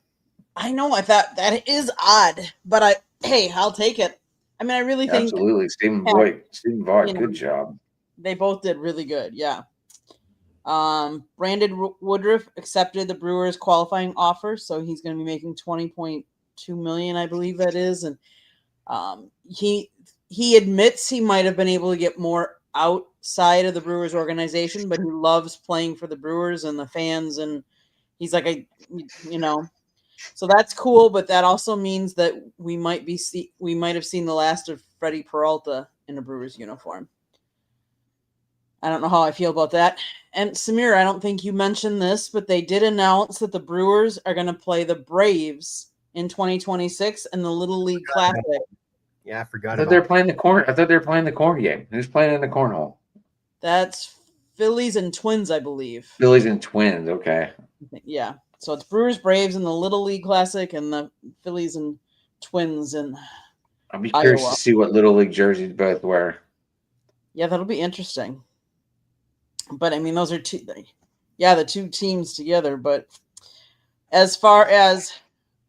I know. I thought that is odd, but I'll take it. I mean, I really think Absolutely. Stephen you Voigt, know, good job. they both did really good. Yeah. Brandon Woodruff accepted the Brewers qualifying offer, so he's going to be making $20.2 million, I believe that is, and he admits he might have been able to get more outside of the Brewers organization, but he loves playing for the Brewers and the fans, and he's like, so that's cool. But that also means that we might have seen the last of Freddie Peralta in a Brewers uniform. I don't know how I feel about that. And Samir, I don't think you mentioned this, but they did announce that the Brewers are going to play the Braves in 2026 in the Little League Classic. Yeah, I forgot I about thought they were playing the corn. I thought they were playing the corn game. Who's playing in the cornhole? That's Phillies and Twins, I believe. Phillies and Twins. Okay. Yeah. So it's Brewers Braves in the Little League Classic and the Phillies and Twins in I'll be curious Iowa. to see what Little League jerseys both wear. Yeah, that'll be interesting. But I mean, those are the two teams together. But as far as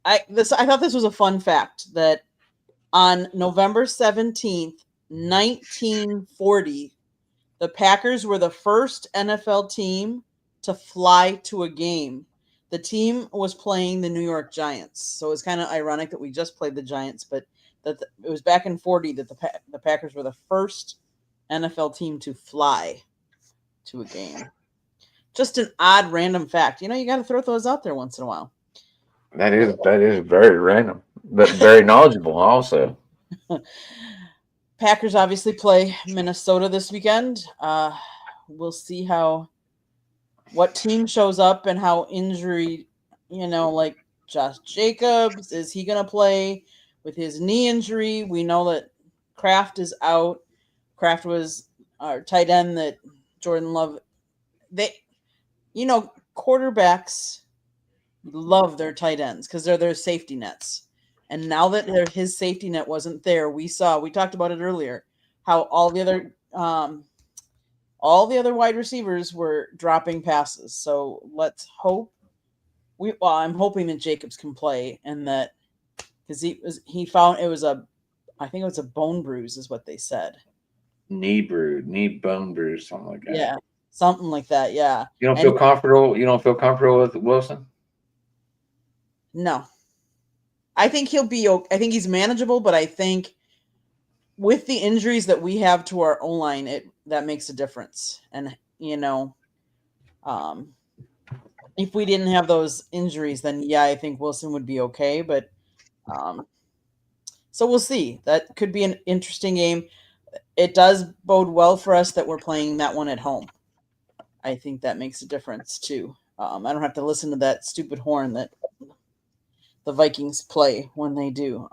I thought this was a fun fact that on November 17th, 1940, the Packers were the first NFL team to fly to a game. The team was playing the New York Giants. So it's kind of ironic that we just played the Giants, but it was back in 40 that the Packers were the first NFL team to fly to a game. Just an odd random fact. You got to throw those out there once in a while. That is very random, but very knowledgeable also. Packers obviously play Minnesota this weekend. We'll see what team shows up and how injury, like Josh Jacobs, is he going to play with his knee injury? We know that Kraft is out. Kraft was our tight end that Jordan Love. Quarterbacks love their tight ends because they're their safety nets. And now that his safety net wasn't there, we talked about it earlier, how all the other wide receivers were dropping passes. So let's hope I'm hoping that Jacobs can play, and that because he found I think it was a bone bruise is what they said. Knee bone bruise, something like that. Yeah, something like that. Yeah. You don't feel comfortable. You don't feel comfortable with Wilson? No. I think he'll be okay. I think he's manageable, but I think with the injuries that we have to our O-line, that makes a difference. And if we didn't have those injuries, then yeah, I think Wilson would be okay. But so we'll see. That could be an interesting game. It does bode well for us that we're playing that one at home. I think that makes a difference too. I don't have to listen to that stupid horn that the Vikings play when they do.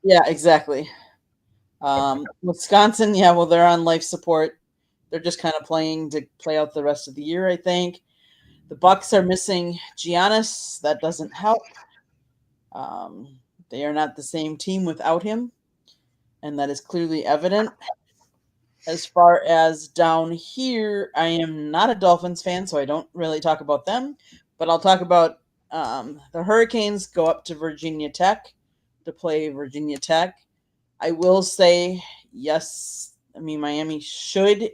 Yeah, exactly. Wisconsin, yeah, well, they're on life support. They're just kind of playing to play out the rest of the year, I think. The Bucks are missing Giannis. That doesn't help. They are not the same team without him, and that is clearly evident. As far as down here, I am not a Dolphins fan, so I don't really talk about them. But I'll talk about the Hurricanes go up to Virginia Tech to play Virginia Tech. I will say, yes, I mean, Miami should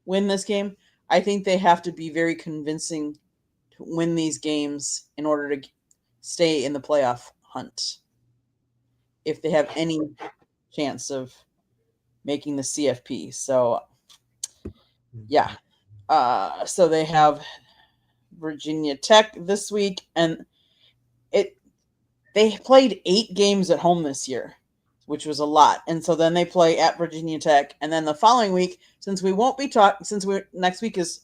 win this game. I think they have to be very convincing to win these games in order to stay in the playoff hunt. If they have any chance of making the CFP. So, yeah. So they have Virginia Tech this week, and they played 8 games at home this year, which was a lot. And so then they play at Virginia Tech, and then the following week, since next week is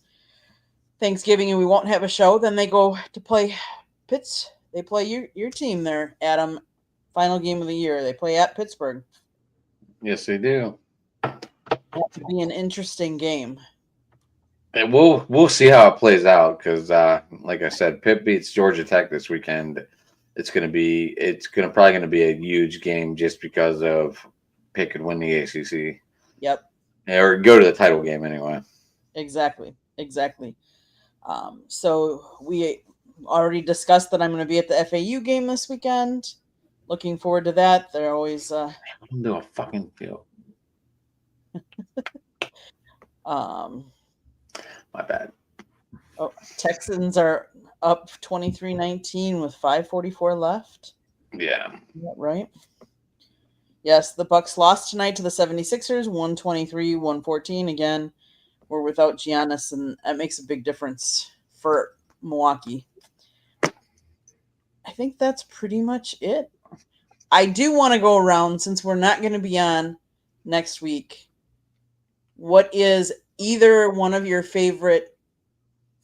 Thanksgiving and we won't have a show, then they go to play Pitts. They play your team there, Adam. Final game of the year. They play at Pittsburgh. Yes, they do. That could be an interesting game. And we'll see how it plays out because, like I said, Pitt beats Georgia Tech this weekend. It's probably going to be a huge game just because of Pitt could win the ACC. Yep. Or go to the title game anyway. Exactly. Exactly. So we already discussed that I'm going to be at the FAU game this weekend. Looking forward to that. They're always I don't do a fucking feel. um, My bad. Texans are up 23-19 with 5:44 left. Yeah. Is that right? Yes, the Bucks lost tonight to the 76ers, 123-114. Again, we're without Giannis, and that makes a big difference for Milwaukee. I think that's pretty much it. I do want to go around since we're not going to be on next week. What is either one of your favorite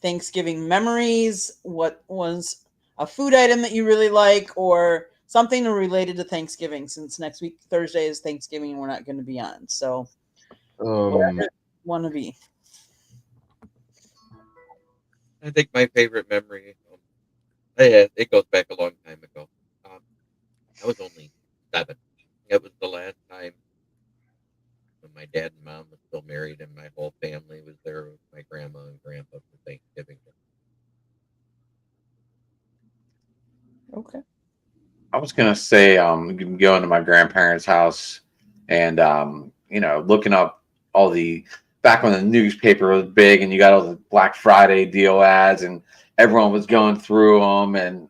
Thanksgiving memories? What was a food item that you really like, or something related to Thanksgiving? Since next week, Thursday, is Thanksgiving, and we're not going to be on. So, whatever you want to be. I think my favorite memory, it goes back a long time ago. I was only 7. It was the last time when my dad and mom was still married and my whole family was there with my grandma and grandpa for Thanksgiving. Okay. I was gonna say, going to my grandparents' house and looking up all the back when the newspaper was big and you got all the Black Friday deal ads and everyone was going through them and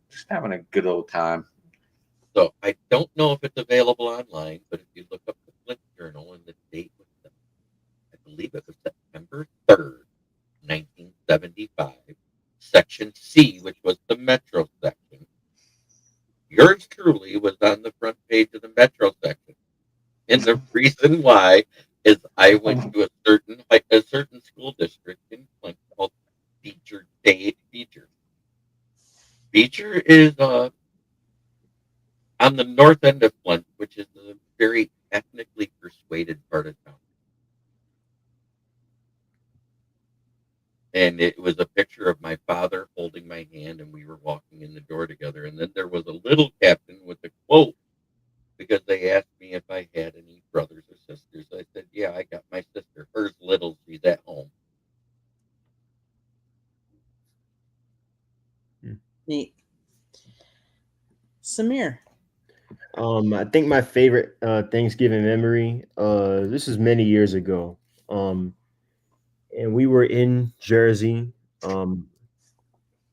just having a good old time. So I don't know if it's available online, but if you look up the Flint Journal and the date was, I believe it was September 3rd, 1975, Section C, which was the Metro section. Yours truly was on the front page of the Metro section. And the reason why is I went to a certain school district in Flint called Beecher. Beecher is on the north end of Flint, which is a very ethnically persuaded part of town. And it was a picture of my father holding my hand, and we were walking in the door together. And then there was a little captain with a quote because they asked me if I had any brothers or sisters. I said, yeah, I got my sister. Hers little, she's at home. Neat. Samir. I think my favorite Thanksgiving memory, this is many years ago. And we were in Jersey.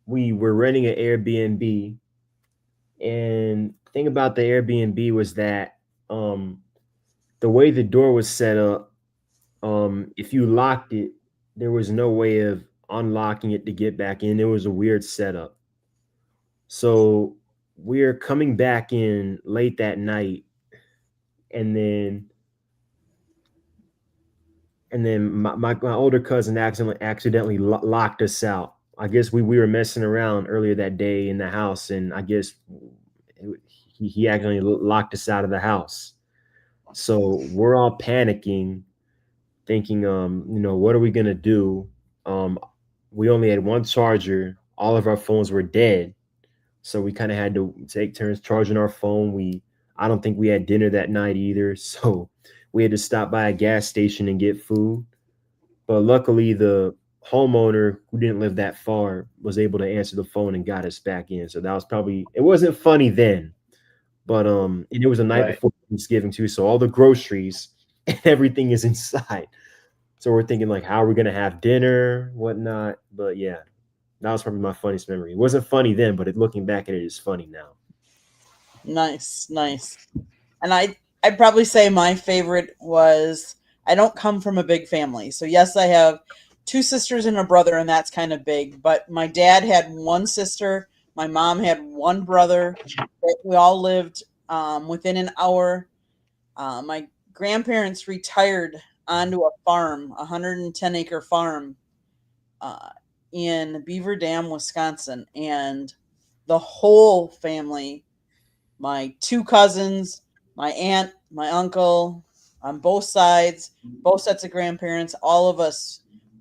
We were renting an Airbnb. And the thing about the Airbnb was that the way the door was set up, if you locked it, there was no way of unlocking it to get back in. It was a weird setup. So we're coming back in late that night, and my older cousin accidentally locked us out. I guess we were messing around earlier that day in the house, and I guess he accidentally locked us out of the house. So we're all panicking, thinking, what are we gonna do? Um, we only had one charger. All of our phones were dead, so we kind of had to take turns charging our phone. I don't think we had dinner that night either, so we had to stop by a gas station and get food. But luckily, the homeowner who didn't live that far was able to answer the phone and got us back in. So that was probably, it wasn't funny then, but and it was a night Right. before Thanksgiving too. So all the groceries and everything is inside. So we're thinking like, how are we gonna have dinner, whatnot? But yeah, that was probably my funniest memory. It wasn't funny then, but looking back at it is funny now. Nice, nice. And I'd probably say my favorite was, I don't come from a big family. So yes, I have 2 sisters and a brother, and that's kind of big. But my dad had 1 sister. My mom had 1 brother. We all lived within an hour. My grandparents retired onto a farm, a 110-acre farm uh, in Beaver Dam, Wisconsin, and the whole family, my 2 cousins, my aunt, my uncle, on both sides, both sets of grandparents, all of us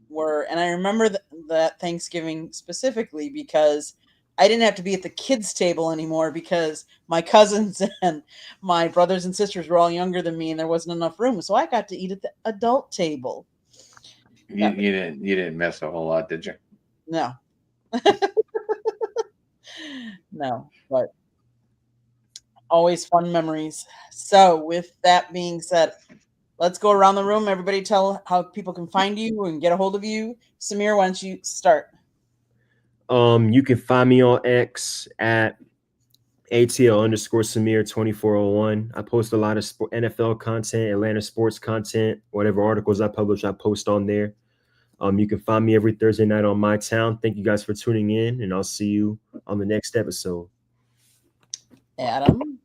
were. And I remember that Thanksgiving specifically because I didn't have to be at the kids' table anymore because my cousins and my brothers and sisters were all younger than me and there wasn't enough room. So I got to eat at the adult table. You didn't miss a whole lot, did you? No. No, but always fun memories. So, with that being said, let's go around the room. Everybody tell how people can find you and get a hold of you. Samir, why don't you start? You can find me on X at ATL_Samir2401. I post a lot of NFL content, Atlanta sports content, whatever articles I publish, I post on there. You can find me every Thursday night on My Town. Thank you guys for tuning in, and I'll see you on the next episode. Adam?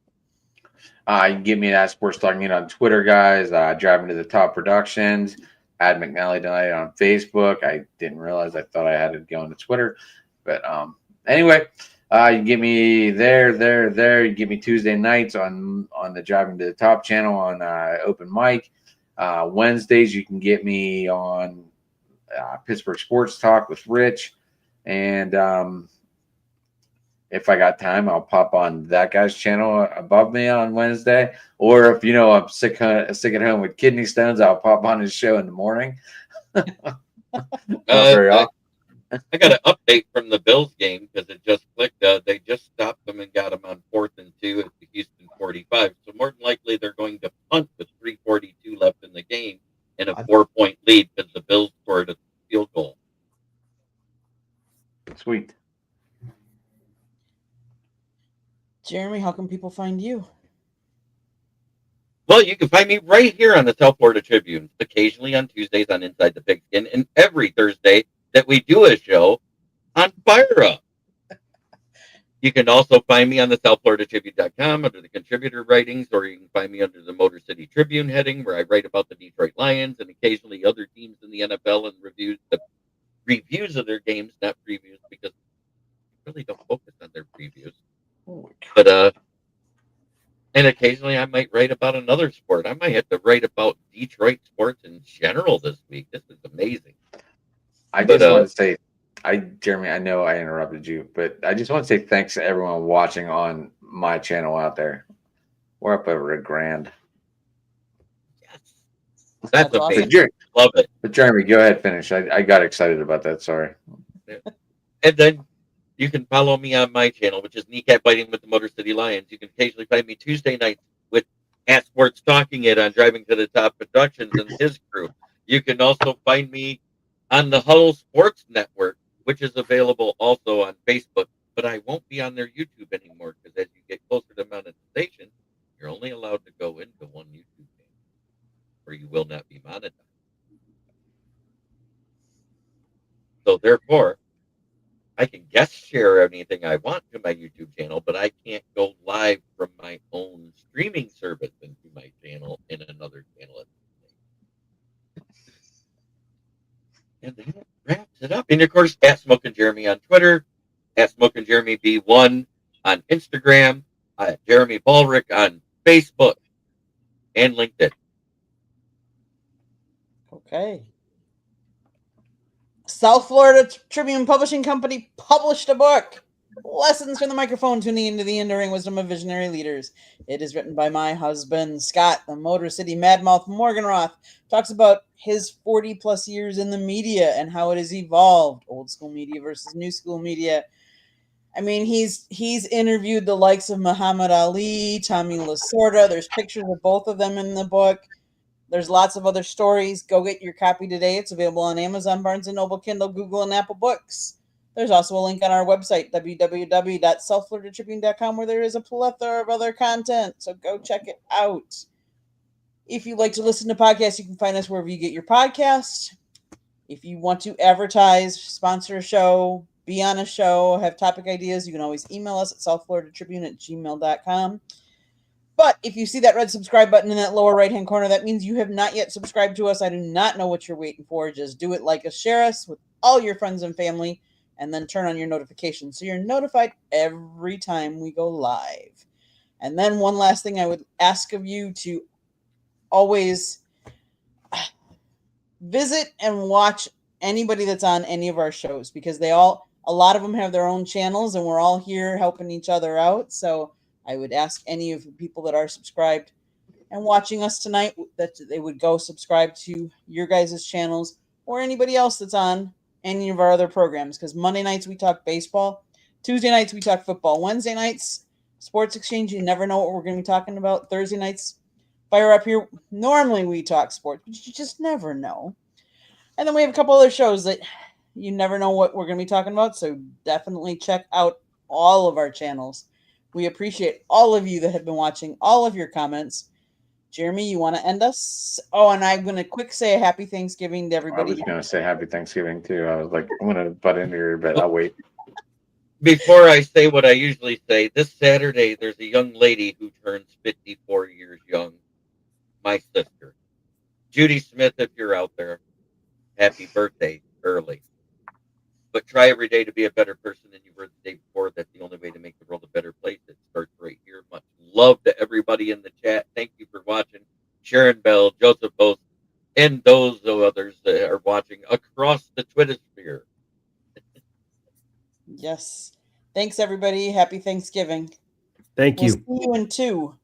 You can get me at Sports Talking It on Twitter, guys. Driving to the Top Productions. Ad McNally tonight on Facebook. I didn't realize. I thought I had to go into Twitter, but anyway, you can get me there. You get me Tuesday nights on the Driving to the Top channel on open mic. Wednesdays you can get me on Pittsburgh Sports Talk with Rich, and if I got time, I'll pop on that guy's channel above me on Wednesday. Or if I'm sick at home with kidney stones, I'll pop on his show in the morning. Not very often. I got an update from the Bills game because it just clicked. They just stopped them and got them on 4th and 2 at the Houston 45. So more than likely they're going to punt with 3:42 left in the game and a 4-point lead because the Bills scored a field goal. Sweet. Jeremy, how can people find you? Well, you can find me right here on the South Florida Tribune, occasionally on Tuesdays on Inside the Pigskin, and every Thursday that we do a show on Fire Up. You can also find me on the SouthFloridaTribune.com under the contributor writings, or you can find me under the Motor City Tribune heading, where I write about the Detroit Lions and occasionally other teams in the NFL and reviews of their games, not previews, because I really don't focus on their previews. But and occasionally I might write about another sport. I might have to write about Detroit sports in general this week. This is amazing. I just want to say, Jeremy, I know I interrupted you, but I just want to say thanks to everyone watching on my channel out there. We're up over $1,000. Yes. That's amazing. Awesome. Love it. But Jeremy, go ahead, finish. I got excited about that. Sorry. And then you can follow me on my channel, which is Kneecap Biting with the Motor City Lions. You can occasionally find me Tuesday nights with at Sports Talking It on Driving to the Top Productions and his crew. You can also find me on the Huddle Sports Network, which is available also on Facebook, but I won't be on their YouTube anymore because as you get closer to monetization, you're only allowed to go into one YouTube channel, or you will not be monetized. So therefore, I can guest share anything I want to my YouTube channel, but I can't go live from my own streaming service into my channel in another channel at the same. And that wraps it up. And of course, at Smoking Jeremy on Twitter, at Smoking Jeremy B1 on Instagram, Jeremy Ballrick on Facebook and LinkedIn. Okay. South Florida Tribune Publishing Company published a book, Lessons from the Microphone, Tuning into the Enduring Wisdom of Visionary Leaders. It is written by my husband, Scott, the Motor City Madmouth Morganroth. Talks about his 40-plus years in the media and how it has evolved, old school media versus new school media. I mean, he's interviewed the likes of Muhammad Ali, Tommy Lasorda. There's pictures of both of them in the book. There's lots of other stories. Go get your copy today. It's available on Amazon, Barnes & Noble, Kindle, Google, and Apple Books. There's also a link on our website, www.southfloridatribune.com, where there is a plethora of other content. So go check it out. If you like to listen to podcasts, you can find us wherever you get your podcasts. If you want to advertise, sponsor a show, be on a show, have topic ideas, you can always email us at southfloridatribune@gmail.com. But if you see that red subscribe button in that lower right-hand corner, that means you have not yet subscribed to us. I do not know what you're waiting for. Just do it, like us, share us with all your friends and family, and then turn on your notifications so you're notified every time we go live. And then one last thing I would ask of you to always visit and watch anybody that's on any of our shows, because a lot of them have their own channels, and we're all here helping each other out. So I would ask any of the people that are subscribed and watching us tonight that they would go subscribe to your guys' channels or anybody else that's on any of our other programs. Because Monday nights we talk baseball, Tuesday nights we talk football, Wednesday nights Sports Exchange. You never know what we're going to be talking about. Thursday nights Fire Up Here. Normally we talk sports, but you just never know. And then we have a couple other shows that you never know what we're going to be talking about. So definitely check out all of our channels. We appreciate all of you that have been watching, all of your comments. Jeremy, you want to end us? Oh, and I'm going to quick say a happy Thanksgiving to I everybody. was going to say happy Thanksgiving too. I was like, I'm going to butt into here, but I'll wait. Before I say what I usually say, this Saturday there's a young lady who turns 54 years young. My sister, Judy Smith. If you're out there, happy birthday early. But try every day to be a better person than you were the day before. That's the only way to make the world a better place. It starts right here. Much love to everybody in the chat. Thank you for watching. Sharon Bell, Joseph Post, and those others that are watching across the Twitter sphere. Yes. Thanks, everybody. Happy Thanksgiving. Thank We'll you. see you in 2.